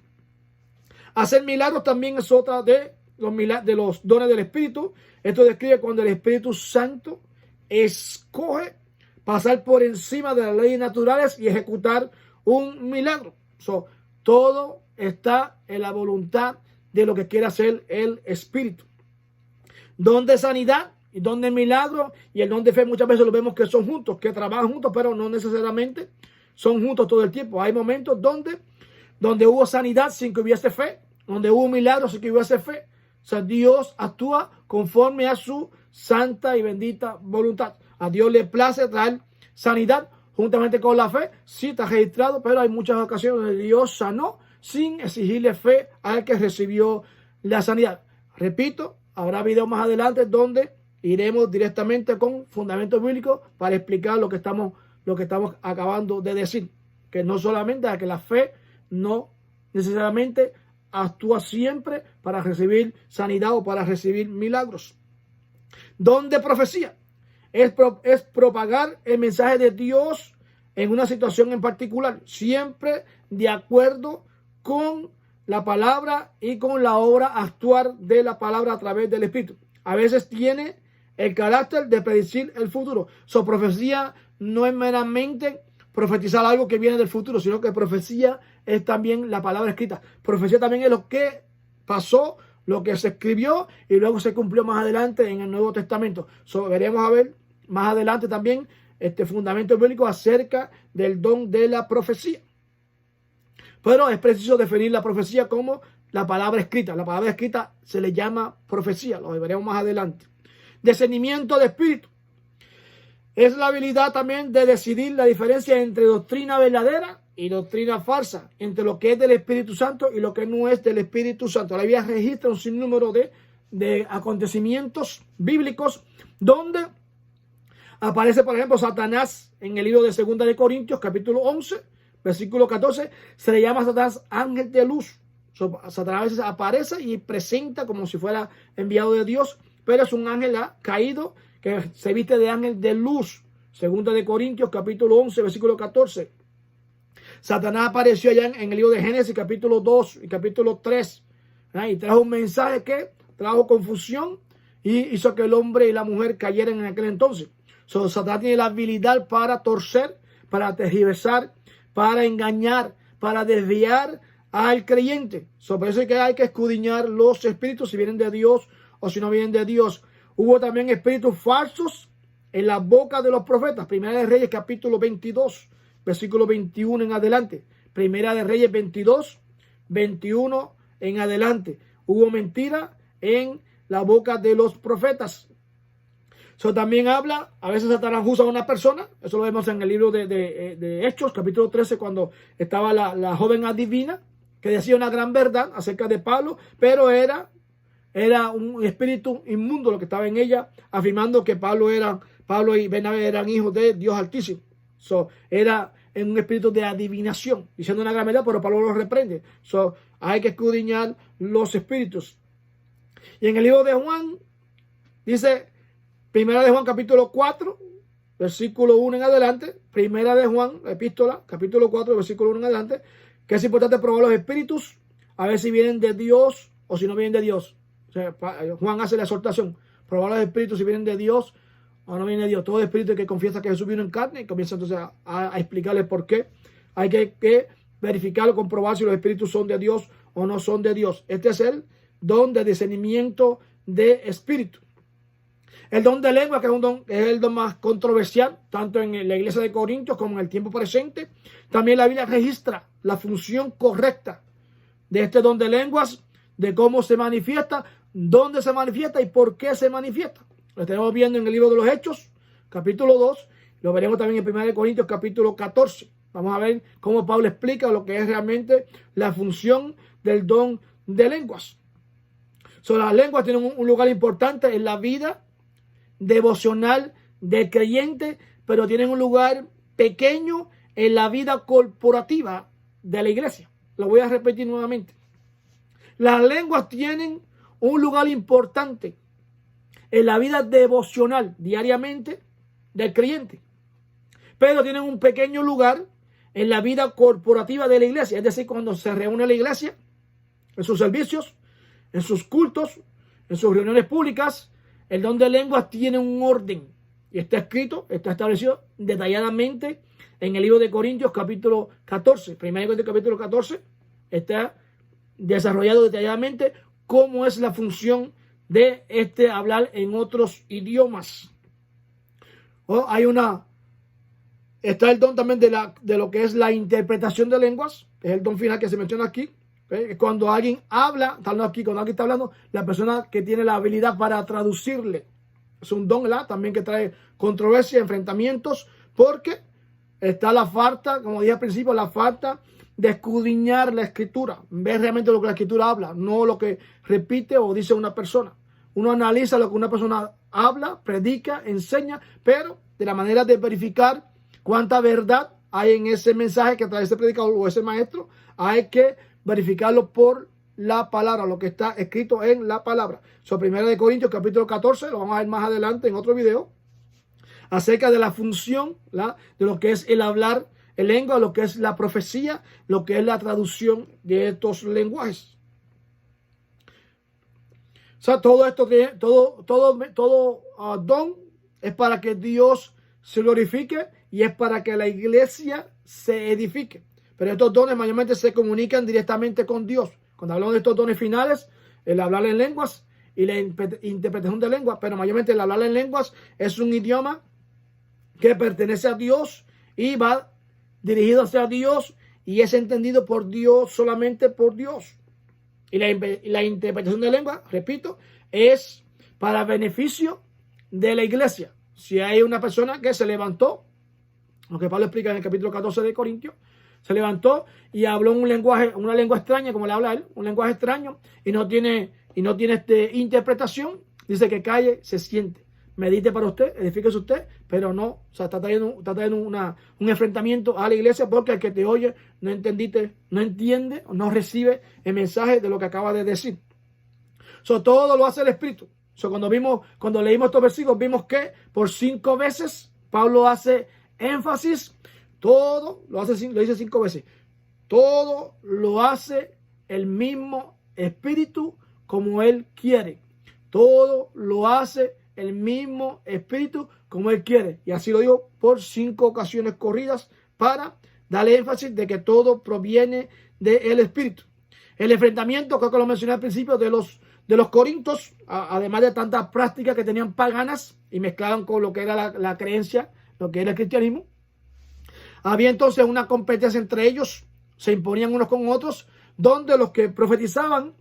Hacer milagros también es otra de los dones del Espíritu. Esto describe cuando el Espíritu Santo escoge pasar por encima de las leyes naturales y ejecutar un milagro. Todo está en la voluntad de lo que quiere hacer el Espíritu. Don de sanidad y don de milagro y el don de fe muchas veces lo vemos que son juntos, que trabajan juntos, pero no necesariamente son juntos todo el tiempo. Hay momentos donde hubo sanidad sin que hubiese fe, donde hubo milagros sin que hubiese fe. Dios actúa conforme a su santa y bendita voluntad. A Dios le place traer sanidad juntamente con la fe. Sí está registrado, pero hay muchas ocasiones donde Dios sanó sin exigirle fe al que recibió la sanidad. Repito, habrá videos más adelante donde iremos directamente con fundamentos bíblicos para explicar lo que estamos acabando de decir. Que no solamente a que la fe no necesariamente actúa siempre para recibir sanidad o para recibir milagros. Don de profecía es propagar el mensaje de Dios en una situación en particular, siempre de acuerdo con la palabra y con la obra actuar de la palabra a través del Espíritu. A veces tiene el carácter de predecir el futuro. Profecía no es meramente profetizar algo que viene del futuro, sino que profecía es también la palabra escrita. Profecía también es lo que pasó, lo que se escribió y luego se cumplió más adelante en el Nuevo Testamento. Veremos a ver más adelante también fundamento bíblico acerca del don de la profecía. Pero es preciso definir la profecía como la palabra escrita. La palabra escrita se le llama profecía, lo veremos más adelante. Discernimiento de espíritu. Es la habilidad también de decidir la diferencia entre doctrina verdadera y doctrina falsa, entre lo que es del Espíritu Santo y lo que no es del Espíritu Santo. La Biblia registra un sinnúmero de acontecimientos bíblicos donde aparece, por ejemplo, Satanás en el libro de 2 de Corintios, capítulo 11, versículo 14, se le llama a Satanás ángel de luz. Satanás a veces aparece y presenta como si fuera enviado de Dios, pero es un ángel caído que se viste de ángel de luz. 2 de Corintios, capítulo 11, versículo 14. Satanás apareció allá en el libro de Génesis, capítulo 2 y capítulo 3. Y trajo un mensaje que trajo confusión y hizo que el hombre y la mujer cayeran en aquel entonces. Satanás tiene la habilidad para torcer, para tergiversar, para engañar, para desviar al creyente. Por eso es que hay que escudriñar los espíritus, si vienen de Dios o si no vienen de Dios. Hubo también espíritus falsos en la boca de los profetas. Primera de Reyes, capítulo 22, versículo 21 en adelante. Primera de Reyes 22, 21 en adelante. Hubo mentira en la boca de los profetas. Eso también habla, a veces Satanás usa a una persona. Eso lo vemos en el libro de Hechos, capítulo 13, cuando estaba la joven adivina, que decía una gran verdad acerca de Pablo, pero era un espíritu inmundo lo que estaba en ella, afirmando que Pablo y Bernabé eran hijos de Dios Altísimo. Era en un espíritu de adivinación, diciendo una gran verdad, pero Pablo lo reprende. Hay que escudriñar los espíritus. Y en el libro de Juan, dice, Primera de Juan, capítulo 4, versículo 1 en adelante, Primera de Juan, epístola, capítulo 4, versículo 1 en adelante, que es importante probar los espíritus, a ver si vienen de Dios o si no vienen de Dios. Juan hace la exhortación, probar los espíritus si vienen de Dios o no vienen de Dios. Todo espíritu que confiesa que Jesús vino en carne, y comienza entonces a explicarles por qué. Hay que verificarlo, comprobar si los espíritus son de Dios o no son de Dios. Este es el don de discernimiento de espíritu. El don de lengua, que es el don más controversial, tanto en la iglesia de Corintios como en el tiempo presente. También la Biblia registra la función correcta de este don de lenguas, de cómo se manifiesta. dónde se manifiesta y por qué se manifiesta. Lo estaremos viendo en el libro de los Hechos, capítulo 2. Lo veremos también en 1 Corintios, capítulo 14. Vamos a ver cómo Pablo explica lo que es realmente la función del don de lenguas. Las lenguas tienen un lugar importante en la vida devocional del creyente, pero tienen un lugar pequeño en la vida corporativa de la iglesia. Lo voy a repetir nuevamente. Las lenguas tienen un lugar importante en la vida devocional diariamente del creyente, pero tienen un pequeño lugar en la vida corporativa de la iglesia, es decir, cuando se reúne la iglesia, en sus servicios, en sus cultos, en sus reuniones públicas. El don de lenguas tiene un orden y está escrito, está establecido detalladamente en el libro de Corintios capítulo 14. 1 Corintios capítulo 14 está desarrollado detalladamente cómo es la función de hablar en otros idiomas. Está el don también de lo que es la interpretación de lenguas, es el don final que se menciona aquí. Cuando alguien habla, cuando alguien está hablando, la persona que tiene la habilidad para traducirle. Es un don también que trae controversia, enfrentamientos, porque está la falta, como dije al principio, la falta de escudriñar la escritura, ver realmente lo que la escritura habla, no lo que repite o dice una persona. Uno analiza lo que una persona habla, predica, enseña, pero de la manera de verificar cuánta verdad hay en ese mensaje que trae ese predicador o ese maestro, hay que verificarlo por la palabra, lo que está escrito en la palabra. 1 Corintios capítulo 14, lo vamos a ver más adelante en otro video, acerca de la función, de lo que es el hablar en lengua, lo que es la profecía, lo que es la traducción de estos lenguajes. O sea, todo esto, todo don es para que Dios se glorifique y es para que la iglesia se edifique. Pero estos dones mayormente se comunican directamente con Dios. Cuando hablamos de estos dones finales, el hablar en lenguas y la interpretación de lenguas, pero mayormente el hablar en lenguas es un idioma que pertenece a Dios y va dirigido hacia Dios y es entendido por Dios, solamente por Dios. Y la interpretación de lengua, repito, es para beneficio de la iglesia. Si hay una persona que se levantó, lo que Pablo explica en el capítulo 14 de Corintios, se levantó y habló una lengua extraña, como le habla él, un lenguaje extraño, y no tiene interpretación, dice que calle, se siente. Medite para usted, edifíquese usted, pero no, o sea, está trayendo un enfrentamiento a la iglesia porque el que te oye no entiende o no recibe el mensaje de lo que acaba de decir. Todo lo hace el Espíritu. Cuando leímos estos versículos, vimos que por 5 veces Pablo hace énfasis, lo dice 5 veces, todo lo hace el mismo Espíritu como Él quiere. Todo lo hace el mismo Espíritu como Él quiere. Y así lo digo por 5 ocasiones corridas para darle énfasis de que todo proviene del Espíritu. El enfrentamiento, creo que lo mencioné al principio, de los corintios, además de tantas prácticas que tenían paganas y mezclaban con lo que era la creencia, lo que era el cristianismo. Había entonces una competencia entre ellos, se imponían unos con otros, donde los que profetizaban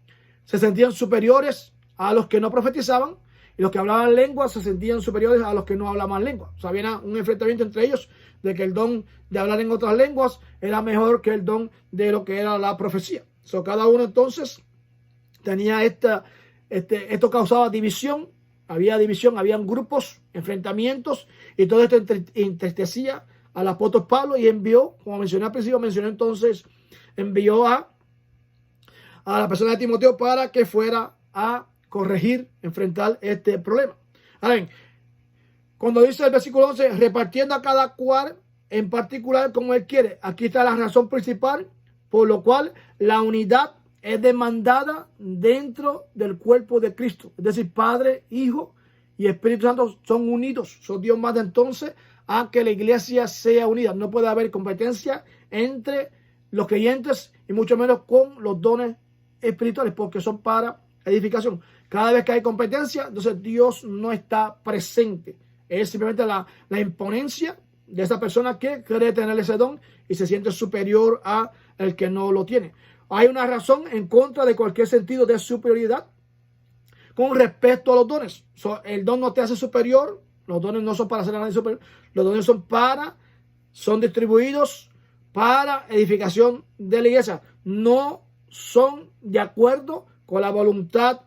se sentían superiores a los que no profetizaban, y los que hablaban lenguas se sentían superiores a los que no hablaban lengua. O sea, había un enfrentamiento entre ellos de que el don de hablar en otras lenguas era mejor que el don de lo que era la profecía. Cada uno entonces tenía esto causaba división, habían grupos, enfrentamientos, y todo esto entristecía al apóstol Pablo y envió, como mencioné al principio, envió a la persona de Timoteo para que fuera a corregir, enfrentar este problema. Ahora bien, cuando dice el versículo 11, repartiendo a cada cual en particular como él quiere, aquí está la razón principal por lo cual la unidad es demandada dentro del cuerpo de Cristo. Es decir, Padre, Hijo y Espíritu Santo son unidos. Dios manda entonces a que la iglesia sea unida. No puede haber competencia entre los creyentes y mucho menos con los dones espirituales, porque son para edificación. Cada vez que hay competencia, entonces Dios no está presente. Es simplemente la imponencia de esa persona que cree tener ese don y se siente superior a el que no lo tiene. Hay una razón en contra de cualquier sentido de superioridad. con respecto a los dones. El don no te hace superior, los dones no son para hacer a nadie superior, los dones son distribuidos para edificación de la iglesia, no son de acuerdo con la voluntad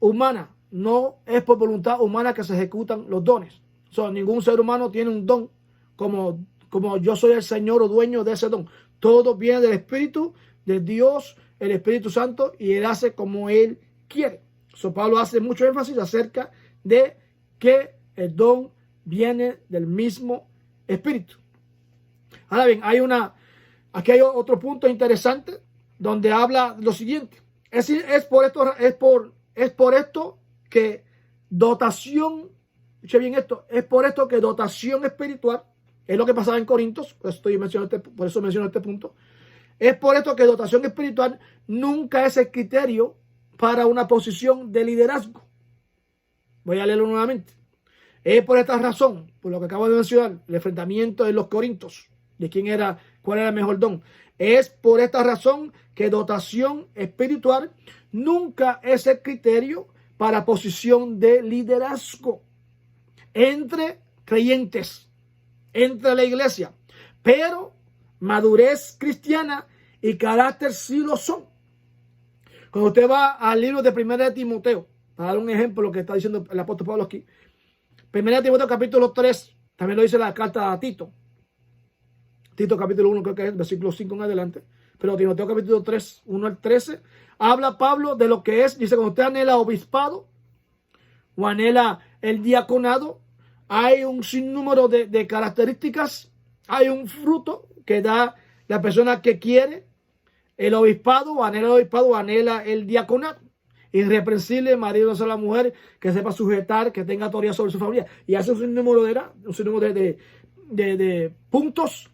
humana, no es por voluntad humana que se ejecutan los dones. Ningún ser humano tiene un don como yo soy el Señor o dueño de ese don. Todo viene del Espíritu de Dios, el Espíritu Santo, y Él hace como Él quiere. Pablo hace mucho énfasis acerca de que el don viene del mismo Espíritu. Ahora bien, aquí hay otro punto interesante donde habla lo siguiente. Es por esto que dotación, escuche bien esto, es por esto que dotación espiritual, es lo que pasaba en Corintios, por eso menciono este punto. Es por esto que dotación espiritual nunca es el criterio para una posición de liderazgo. Voy a leerlo nuevamente. Es por esta razón, por lo que acabo de mencionar, el enfrentamiento de los Corintios, de cuál era el mejor don. Es por esta razón que dotación espiritual nunca es el criterio para posición de liderazgo entre creyentes, entre la iglesia. Pero madurez cristiana y carácter sí lo son. Cuando usted va al libro de 1 Timoteo, para dar un ejemplo de lo que está diciendo el apóstol Pablo aquí, 1 Timoteo capítulo 3, también lo dice la carta a Tito. Tito capítulo 1 creo que es, versículo 5 en adelante. Pero Timoteo capítulo 3, 1 al 13, habla Pablo de lo que es, dice, cuando usted anhela obispado o anhela el diaconado, hay un sinnúmero de características, hay un fruto que da la persona que quiere el obispado o anhela el diaconado. Irreprensible, marido a la mujer, que sepa sujetar, que tenga autoridad sobre su familia. Y hace un sinnúmero de puntos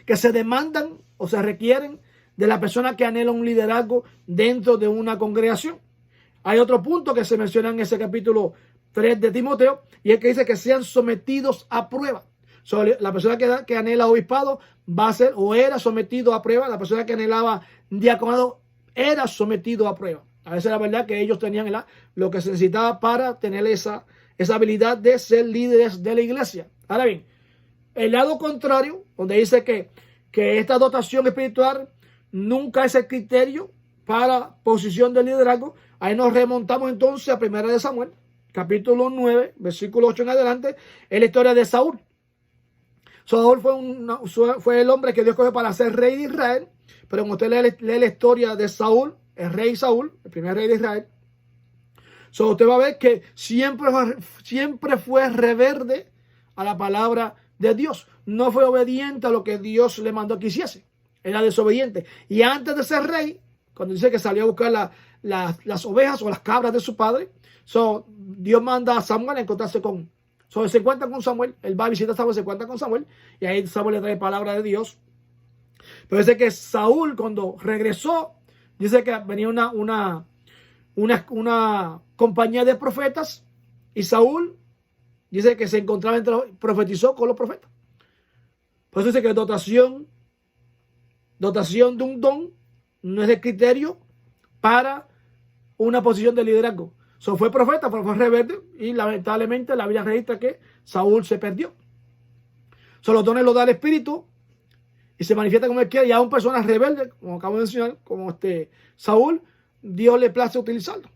que se demandan o se requieren de la persona que anhela un liderazgo dentro de una congregación. Hay otro punto que se menciona en ese capítulo 3 de Timoteo, y es que dice que sean sometidos a prueba. La persona que anhela obispado va a ser o era sometido a prueba. La persona que anhelaba diaconado era sometido a prueba. A veces la verdad que ellos tenían lo que se necesitaba para tener esa habilidad de ser líderes de la iglesia. Ahora bien, el lado contrario, donde dice que esta dotación espiritual nunca es el criterio para posición de liderazgo, ahí nos remontamos entonces a 1 Samuel, capítulo 9, versículo 8 en adelante, es la historia de Saúl. Saúl fue el hombre que Dios cogió para ser rey de Israel, pero cuando usted lee la historia de Saúl, el rey Saúl, el primer rey de Israel, usted va a ver que siempre fue rebelde a la palabra de Dios. No fue obediente a lo que Dios le mandó que hiciese. Era desobediente. Y antes de ser rey, cuando dice que salió a buscar las ovejas o las cabras de su padre, Dios manda a Samuel a encontrarse se encuentra con Samuel. Él va a visitar a Samuel, se encuentra con Samuel, y ahí Samuel le trae palabra de Dios. Pero dice que Saúl, cuando regresó, dice que venía una compañía de profetas, y Saúl dice que se encontraba profetizó con los profetas. Por eso dice que dotación de un don no es el criterio para una posición de liderazgo. Fue profeta, pero fue rebelde, y lamentablemente la Biblia registra que Saúl se perdió. Los dones los da el Espíritu y se manifiesta como él quiere, y aún personas rebeldes, como acabo de mencionar, como Saúl, Dios le place utilizarlo.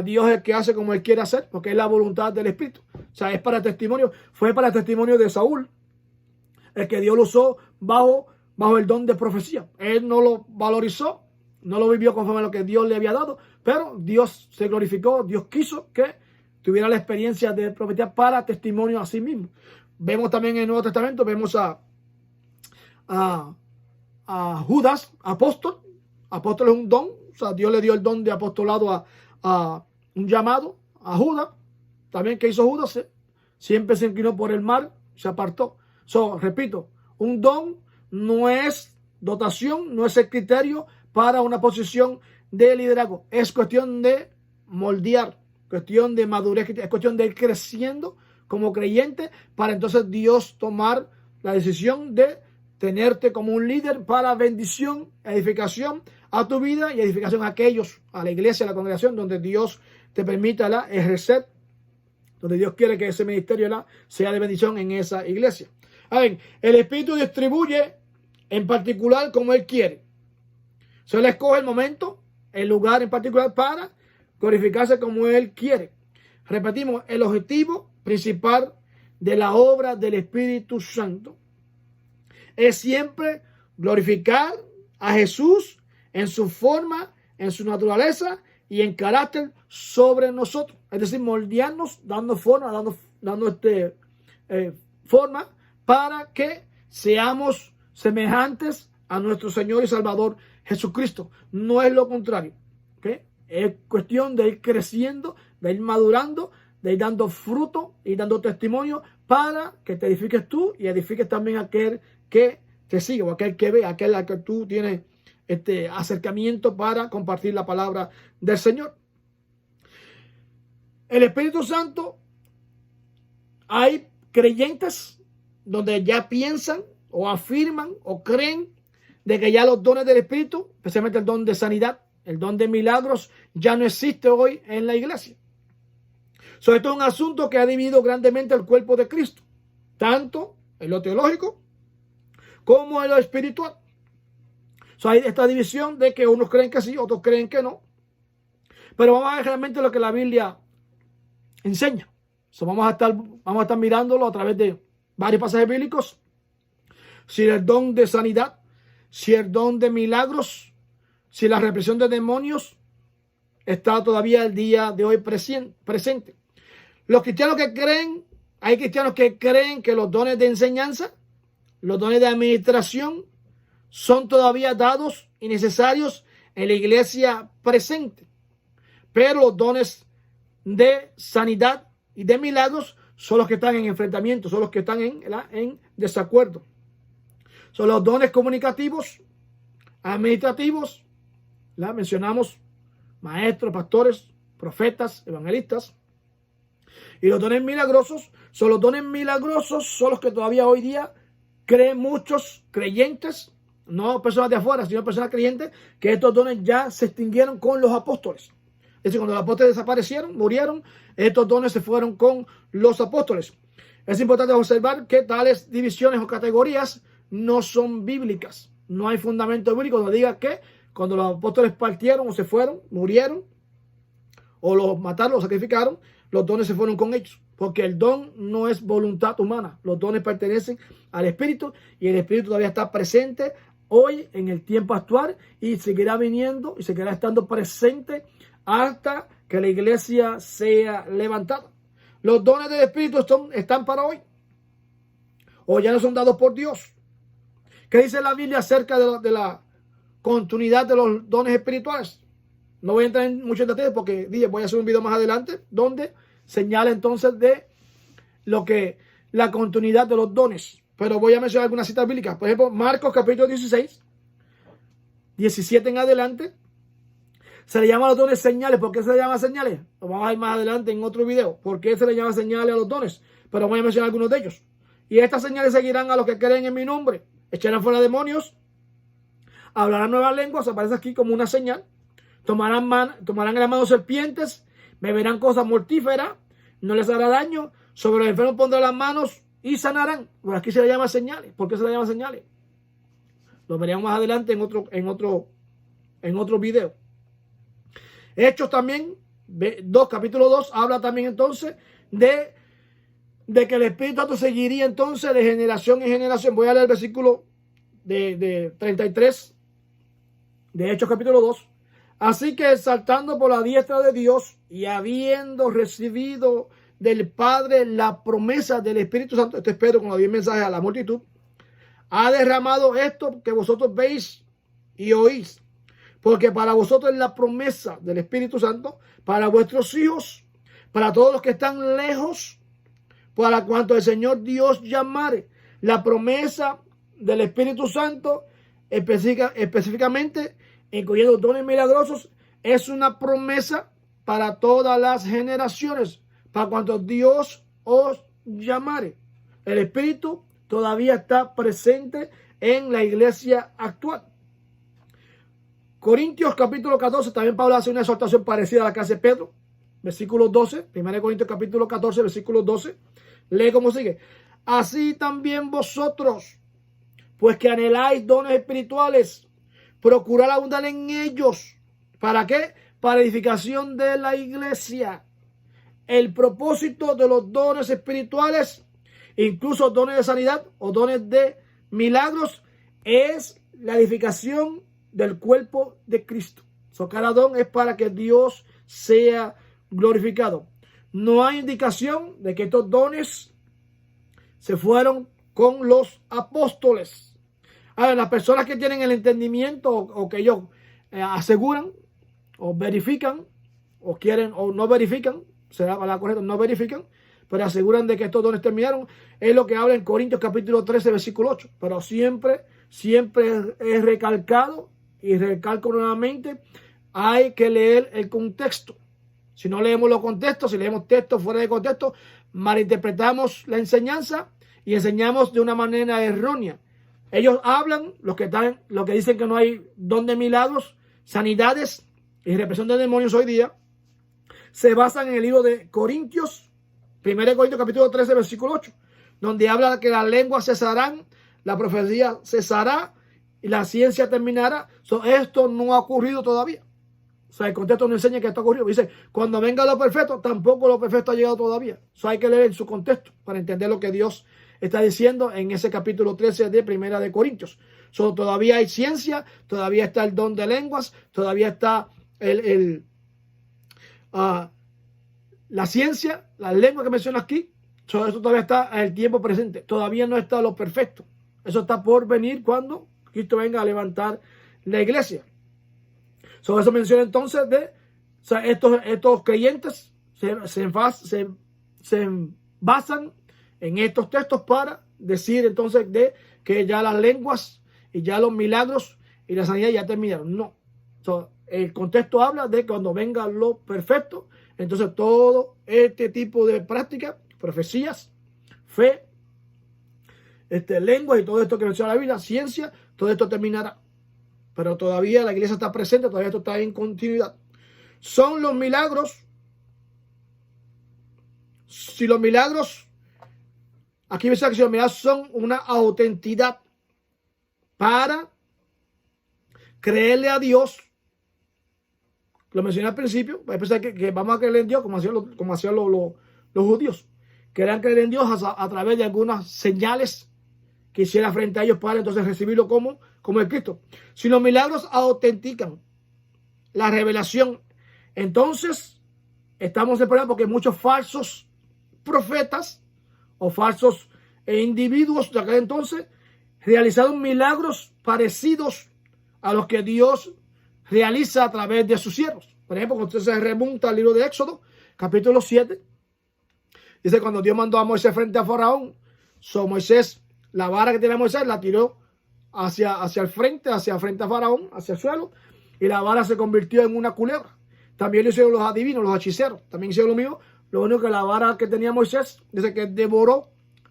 Dios es el que hace como él quiere hacer, porque es la voluntad del Espíritu. Es para testimonio, fue para testimonio de Saúl, el que Dios lo usó bajo el don de profecía. Él no lo valorizó, no lo vivió conforme a lo que Dios le había dado, pero Dios se glorificó, Dios quiso que tuviera la experiencia de profetizar para testimonio a sí mismo. Vemos también en el Nuevo Testamento, vemos a Judas, apóstol. Apóstol es un don, Dios le dio el don de apostolado a un llamado a Judas. También, ¿qué hizo Judas? Siempre se inclinó por el mal, se apartó. Repito, un don no es dotación, no es el criterio para una posición de liderazgo. Es cuestión de moldear, cuestión de madurez, es cuestión de ir creciendo como creyente para entonces Dios tomar la decisión de tenerte como un líder para bendición, edificación a tu vida y edificación a aquellos, a la iglesia, a la congregación, donde Dios te permita ejercer, donde Dios quiere que ese ministerio sea de bendición en esa iglesia. A ver, el Espíritu distribuye en particular como Él quiere. Se le escoge el momento, el lugar en particular para glorificarse como Él quiere. Repetimos, el objetivo principal de la obra del Espíritu Santo es siempre glorificar a Jesús en su forma, en su naturaleza y en carácter sobre nosotros. Es decir, moldearnos, dando forma, dando forma para que seamos semejantes a nuestro Señor y Salvador Jesucristo. No es lo contrario. ¿Okay? Es cuestión de ir creciendo, de ir madurando, de ir dando fruto y dando testimonio para que te edifiques tú y edifiques también a aquel que te sigue o aquel que ve, aquel a que tú tienes acercamiento para compartir la palabra del Señor. El Espíritu Santo, hay creyentes donde ya piensan o afirman o creen de que ya los dones del Espíritu, especialmente el don de sanidad, el don de milagros, ya no existe hoy en la iglesia. Esto es un asunto que ha dividido grandemente el cuerpo de Cristo, tanto en lo teológico como en lo espiritual. Hay esta división de que unos creen que sí, otros creen que no. Pero vamos a ver realmente lo que la Biblia enseña. Vamos a estar mirándolo a través de varios pasajes bíblicos. Si el don de sanidad, si el don de milagros, si la represión de demonios está todavía el día de hoy presente. Los cristianos que creen, hay cristianos que creen que los dones de enseñanza, los dones de administración son todavía dados y necesarios en la iglesia presente. Pero los dones de sanidad y de milagros son los que están en enfrentamiento, son los que están en desacuerdo. Son los dones comunicativos, administrativos, mencionamos maestros, pastores, profetas, evangelistas. Y los dones milagrosos, son los que todavía hoy día creen muchos creyentes, no personas de afuera, sino personas creyentes, que estos dones ya se extinguieron con los apóstoles. Es decir, cuando los apóstoles desaparecieron, murieron, estos dones se fueron con los apóstoles. Es importante observar que tales divisiones o categorías no son bíblicas. No hay fundamento bíblico donde diga que cuando los apóstoles partieron o se fueron, murieron, o los mataron, los sacrificaron, los dones se fueron con ellos. Porque el don no es voluntad humana. Los dones pertenecen al Espíritu y el Espíritu todavía está presente hoy en el tiempo actual y seguirá viniendo y seguirá estando presente hasta que la iglesia sea levantada. Los dones del Espíritu están para hoy o ya no son dados por Dios. ¿Qué dice la Biblia acerca de la continuidad de los dones espirituales? No voy a entrar en muchos detalles porque voy a hacer un video más adelante donde señala entonces de lo que la continuidad de los dones. Pero voy a mencionar algunas citas bíblicas. Por ejemplo, Marcos capítulo 16, 17 en adelante. Se le llama a los dones señales. ¿Por qué se le llama señales? Lo vamos a ir más adelante en otro video. ¿Por qué se le llama señales a los dones? Pero voy a mencionar algunos de ellos. Y estas señales seguirán a los que creen en mi nombre. Echarán fuera demonios. Hablarán nuevas lenguas. Aparece aquí como una señal. Tomarán en la mano serpientes. Beberán cosas mortíferas. No les hará daño. Sobre los enfermos pondrán las manos y sanarán. Por aquí se le llama señales. ¿Por qué se le llama señales? Lo veremos más adelante en otro video. Hechos también, capítulo 2, habla también entonces de que el Espíritu Santo seguiría entonces de generación en generación. Voy a leer el versículo de 33 de Hechos capítulo 2. Así que saltando por la diestra de Dios y habiendo recibido del Padre la promesa del Espíritu Santo, este es Pedro cuando dio el mensaje a la multitud, ha derramado esto que vosotros veis y oís, porque para vosotros es la promesa del Espíritu Santo, para vuestros hijos, para todos los que están lejos, para cuanto el Señor Dios llamare. La promesa del Espíritu Santo, específicamente, incluyendo dones milagrosos, es una promesa para todas las generaciones, para cuanto Dios os llamare. El Espíritu todavía está presente en la iglesia actual. Corintios capítulo 14, también Pablo hace una exhortación parecida a la que hace Pedro. Versículo 12, 1 Corintios capítulo 14, versículo 12. Lee como sigue. Así también vosotros, pues que anheláis dones espirituales, procurad abundar en ellos. ¿Para qué? Para edificación de la iglesia. El propósito de los dones espirituales, incluso dones de sanidad o dones de milagros, es la edificación del cuerpo de Cristo. Cada don es para que Dios sea glorificado. No hay indicación de que estos dones se fueron con los apóstoles. Ahora, las personas que tienen el entendimiento o que ellos aseguran o verifican o quieren o no verifican, será la correcta, no verifican, pero aseguran de que estos dones terminaron, es lo que habla en Corintios capítulo 13, versículo 8. Pero siempre es recalcado y recalco nuevamente, hay que leer el contexto. Si no leemos los contextos, si leemos textos fuera de contexto, malinterpretamos la enseñanza y enseñamos de una manera errónea. Ellos hablan, los que dicen que no hay don de milagros, sanidades y represión de demonios hoy día, se basan en el libro de Corintios, 1 Corintios capítulo 13, versículo 8, donde habla que las lenguas cesarán, la profecía cesará y la ciencia terminará. Esto no ha ocurrido todavía. El contexto no enseña que esto ha ocurrido. Dice, cuando venga lo perfecto, tampoco lo perfecto ha llegado todavía. Hay que leer en su contexto para entender lo que Dios está diciendo en ese capítulo 13 de Primera de Corintios. Todavía hay ciencia, todavía está el don de lenguas, todavía está la ciencia, la lengua que menciona aquí. Eso todavía está en el tiempo presente. Todavía no está lo perfecto. Eso está por venir cuando Cristo venga a levantar la iglesia. Eso menciona entonces estos creyentes se basan en estos textos para decir entonces de que ya las lenguas y ya los milagros y la sanidad ya terminaron. No. El contexto habla de cuando venga lo perfecto, entonces todo este tipo de prácticas, profecías, fe, lenguas y todo esto que menciona la Biblia, ciencia, todo esto terminará. Pero todavía la iglesia está presente, todavía esto está en continuidad. Son los milagros. Si los milagros, aquí me dice que si los milagros son una autenticidad para creerle a Dios, lo mencioné al principio, hay pensar que vamos a creer en Dios como hacían los judíos. Querían creer en Dios a través de algunas señales que hiciera frente a ellos para entonces recibirlo como el Cristo. Si los milagros autentican la revelación, entonces estamos en problema porque muchos falsos profetas o falsos individuos de aquel entonces realizaron milagros parecidos a los que Dios realiza a través de sus siervos. Por ejemplo, cuando usted se remonta al libro de Éxodo, capítulo 7, dice cuando Dios mandó a Moisés frente a Faraón, Moisés, la vara que tenía Moisés, la tiró hacia el frente, hacia frente a Faraón, hacia el suelo, y la vara se convirtió en una culebra. También lo hicieron los adivinos, los hechiceros, también hicieron lo mismo. Lo único que la vara que tenía Moisés, dice que devoró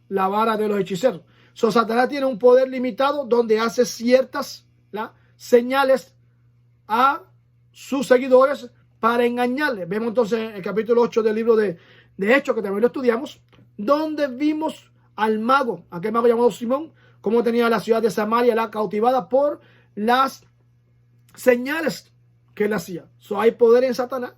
la vara de los hechiceros. Satanás tiene un poder limitado donde hace ciertas señales a sus seguidores para engañarles. Vemos entonces el capítulo 8 del libro de Hechos, que también lo estudiamos, donde vimos al mago, aquel mago llamado Simón, cómo tenía la ciudad de Samaria la cautivada por las señales que él hacía. Hay poder en Satanás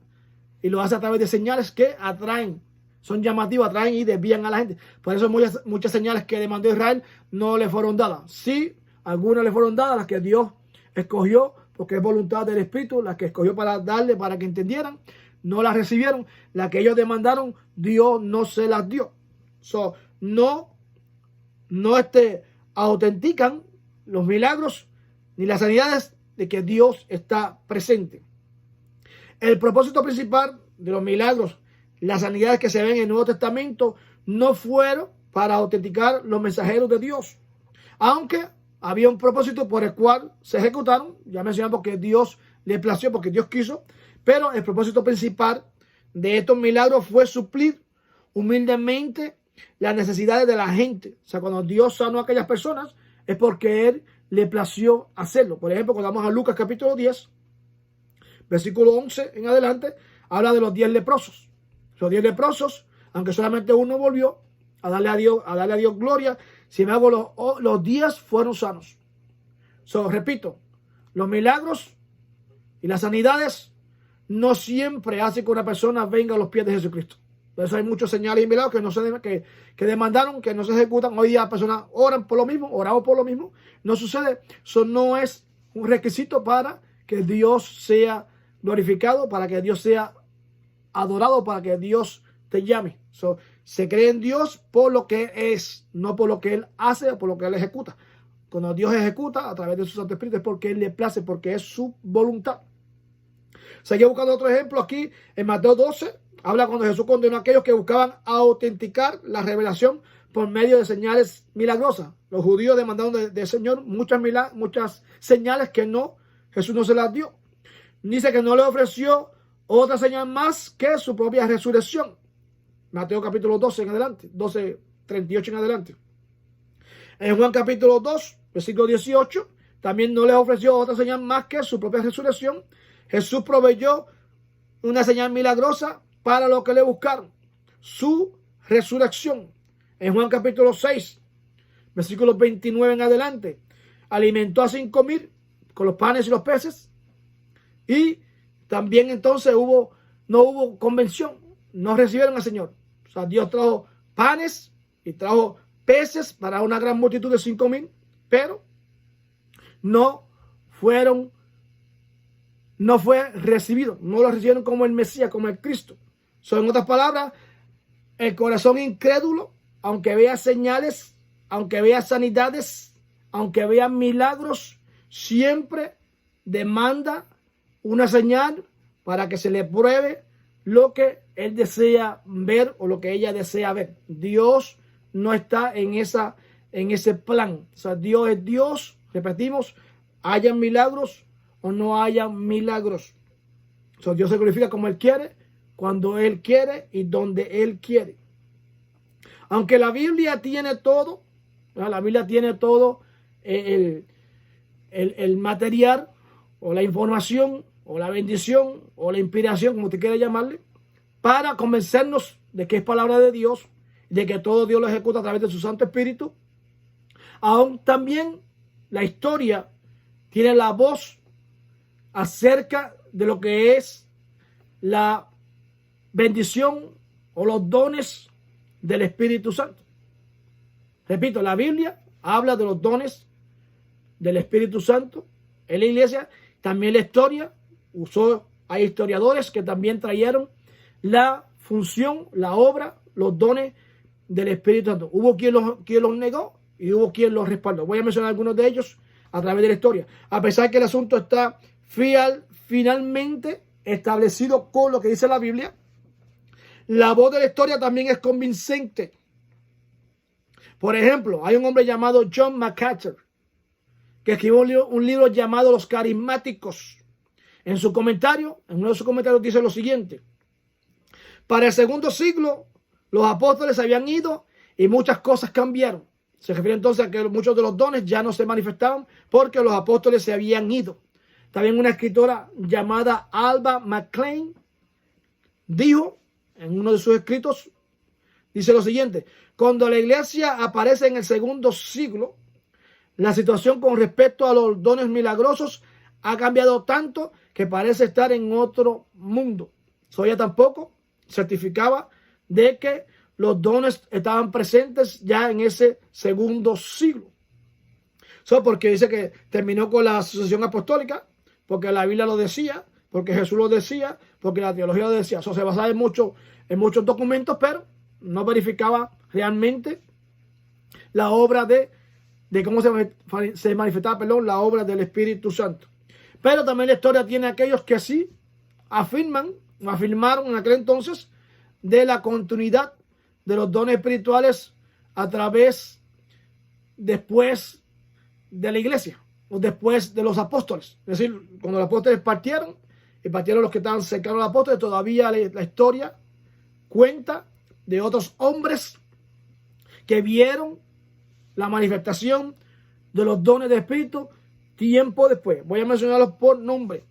y lo hace a través de señales que atraen, son llamativas, atraen y desvían a la gente. Por eso muchas señales que demandó Israel no le fueron dadas. Sí, algunas le fueron dadas, las que Dios escogió, porque es voluntad del Espíritu, las que escogió para darle, para que entendieran, no las recibieron. Las que ellos demandaron, Dios no se las dio. No autentican los milagros ni las sanidades de que Dios está presente. El propósito principal de los milagros, las sanidades que se ven en el Nuevo Testamento, no fueron para autenticar los mensajeros de Dios, aunque había un propósito por el cual se ejecutaron. Ya mencionamos que Dios le plació, porque Dios quiso, pero el propósito principal de estos milagros fue suplir humildemente las necesidades de la gente. Cuando Dios sanó a aquellas personas es porque Él le plació hacerlo. Por ejemplo, cuando vamos a Lucas capítulo 10, versículo 11 en adelante, habla de los 10 leprosos. Los 10 leprosos, aunque solamente uno volvió a darle a Dios gloria, sin embargo los 10 fueron sanos. Repito, los milagros y las sanidades no siempre hacen que una persona venga a los pies de Jesucristo. Por eso hay muchos señales y milagros que demandaron, que no se ejecutan. Hoy día las personas oran por lo mismo, oramos por lo mismo. No sucede. Eso no es un requisito para que Dios sea glorificado, para que Dios sea adorado, para que Dios te llame. Se cree en Dios por lo que es, no por lo que Él hace o por lo que Él ejecuta. Cuando Dios ejecuta a través de su Santo Espíritu es porque Él le place, porque es su voluntad. Seguí buscando otro ejemplo aquí en Mateo 12. Habla cuando Jesús condenó a aquellos que buscaban autenticar la revelación por medio de señales milagrosas. Los judíos demandaron del Señor muchas señales que Jesús no se las dio. Dice que no le ofreció otra señal más que su propia resurrección. Mateo capítulo 12 en adelante, 12:38 en adelante. En Juan capítulo 2, versículo 18, también no les ofreció otra señal más que su propia resurrección. Jesús proveyó una señal milagrosa para los que le buscaron, su resurrección. En Juan capítulo 6, versículos 29 en adelante, alimentó a 5,000 con los panes y los peces. Y también entonces no hubo convención, no recibieron al Señor. O sea, Dios trajo panes y trajo peces para una gran multitud de 5,000, pero no fue recibido, no lo recibieron como el Mesías, como el Cristo. En otras palabras, el corazón incrédulo, aunque vea señales, aunque vea sanidades, aunque vea milagros, siempre demanda una señal para que se le pruebe lo que él desea ver o lo que ella desea ver. Dios no está en ese plan. O sea, Dios es Dios, repetimos, hayan milagros o no hayan milagros. Dios se glorifica como Él quiere, cuando Él quiere y donde Él quiere. Aunque la Biblia tiene todo, ¿verdad? La Biblia tiene todo el material o la información o la bendición o la inspiración, como usted quiera llamarle, para convencernos de que es palabra de Dios, de que todo Dios lo ejecuta a través de su Santo Espíritu. Aún también la historia tiene la voz acerca de lo que es la bendición o los dones del Espíritu Santo. Repito, la Biblia habla de los dones del Espíritu Santo en la iglesia. También la historia hay historiadores que también trajeron la función, la obra, los dones del Espíritu Santo. Hubo quien los negó y hubo quien los respaldó. Voy a mencionar algunos de ellos a través de la historia. A pesar que el asunto está finalmente establecido con lo que dice la Biblia, la voz de la historia también es convincente. Por ejemplo, hay un hombre llamado John MacArthur que escribió un libro llamado Los Carismáticos. En uno de sus comentarios dice lo siguiente: para el segundo siglo, los apóstoles habían ido y muchas cosas cambiaron. Se refiere entonces a que muchos de los dones ya no se manifestaban porque los apóstoles se habían ido. También una escritora llamada Alba McClain dijo en uno de sus escritos, dice lo siguiente: cuando la iglesia aparece en el segundo siglo, la situación con respecto a los dones milagrosos ha cambiado tanto que parece estar en otro mundo. Ella tampoco certificaba de que los dones estaban presentes ya en ese segundo siglo. Porque dice que terminó con la sucesión apostólica, porque la Biblia lo decía, porque Jesús lo decía, porque la teología lo decía. Se basaba en muchos documentos, pero no verificaba realmente la obra de cómo se manifestaba, la obra del Espíritu Santo. Pero también la historia tiene aquellos que sí afirmaron en aquel entonces de la continuidad de los dones espirituales después de la iglesia o después de los apóstoles. Es decir, cuando los apóstoles partieron los que estaban cercanos a los apóstoles, todavía la historia cuenta de otros hombres que vieron la manifestación de los dones de espíritu tiempo después. Voy a mencionarlos por nombre.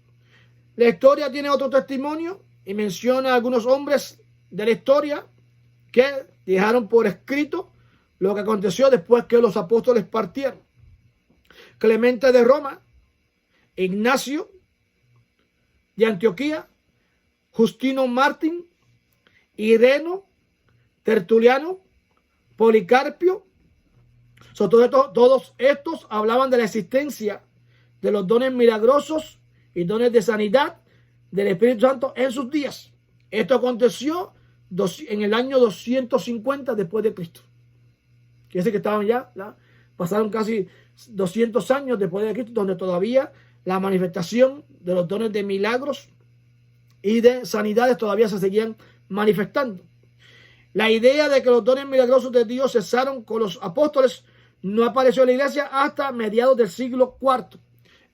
La historia tiene otro testimonio y menciona a algunos hombres de la historia que dejaron por escrito lo que aconteció después que los apóstoles partieron. Clemente de Roma, Ignacio de Antioquía, Justino Martín, Ireno, Tertuliano, Policarpio. Todos estos hablaban de la existencia de los dones milagrosos y dones de sanidad del Espíritu Santo en sus días. Esto aconteció en el año 250 después de Cristo. Quiere decir que estaban pasaron casi 200 años después de Cristo, donde todavía la manifestación de los dones de milagros y de sanidades todavía se seguían manifestando. La idea de que los dones milagrosos de Dios cesaron con los apóstoles no apareció en la iglesia hasta mediados del siglo IV.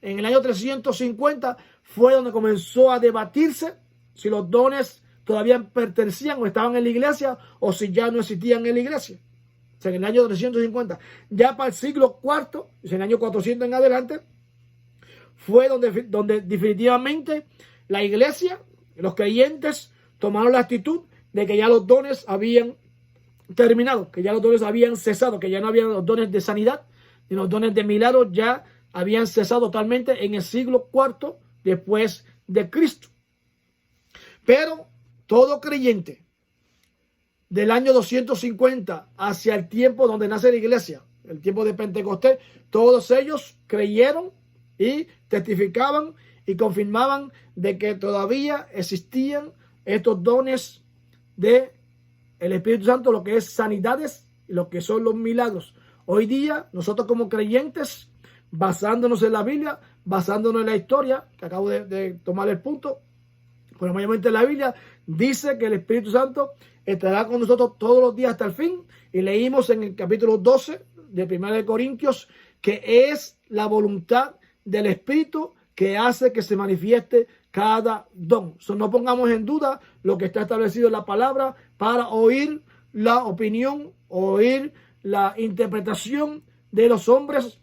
En el año 350 fue donde comenzó a debatirse si los dones todavía pertenecían o estaban en la iglesia o si ya no existían en la iglesia. O sea, en el año 350, ya para el siglo IV, en el año 400 en adelante, fue donde definitivamente la iglesia, los creyentes, tomaron la actitud de que ya los dones habían terminado, que ya los dones habían cesado, que ya no había los dones de sanidad ni los dones de milagros, ya habían cesado totalmente en el siglo IV después de Cristo. Pero todo creyente del año 250 hacia el tiempo donde nace la iglesia, el tiempo de Pentecostés, todos ellos creyeron y testificaban y confirmaban de que todavía existían estos dones de el Espíritu Santo, lo que es sanidades y lo que son los milagros. Hoy día nosotros como creyentes, basándonos en la Biblia, basándonos en la historia, que acabo de tomar el punto, pero mayormente la Biblia dice que el Espíritu Santo estará con nosotros todos los días hasta el fin. Y leímos en el capítulo 12 de 1 Corintios que es la voluntad del Espíritu que hace que se manifieste cada don. No pongamos en duda lo que está establecido en la palabra para oír la opinión, oír la interpretación de los hombres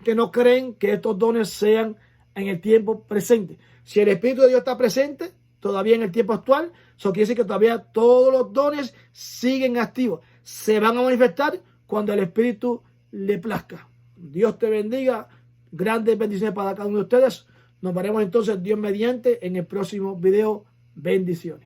que no creen que estos dones sean en el tiempo presente. Si el Espíritu de Dios está presente todavía en el tiempo actual, eso quiere decir que todavía todos los dones siguen activos. Se van a manifestar cuando el Espíritu le plazca. Dios te bendiga. Grandes bendiciones para cada uno de ustedes. Nos veremos entonces, Dios mediante, en el próximo video. Bendiciones.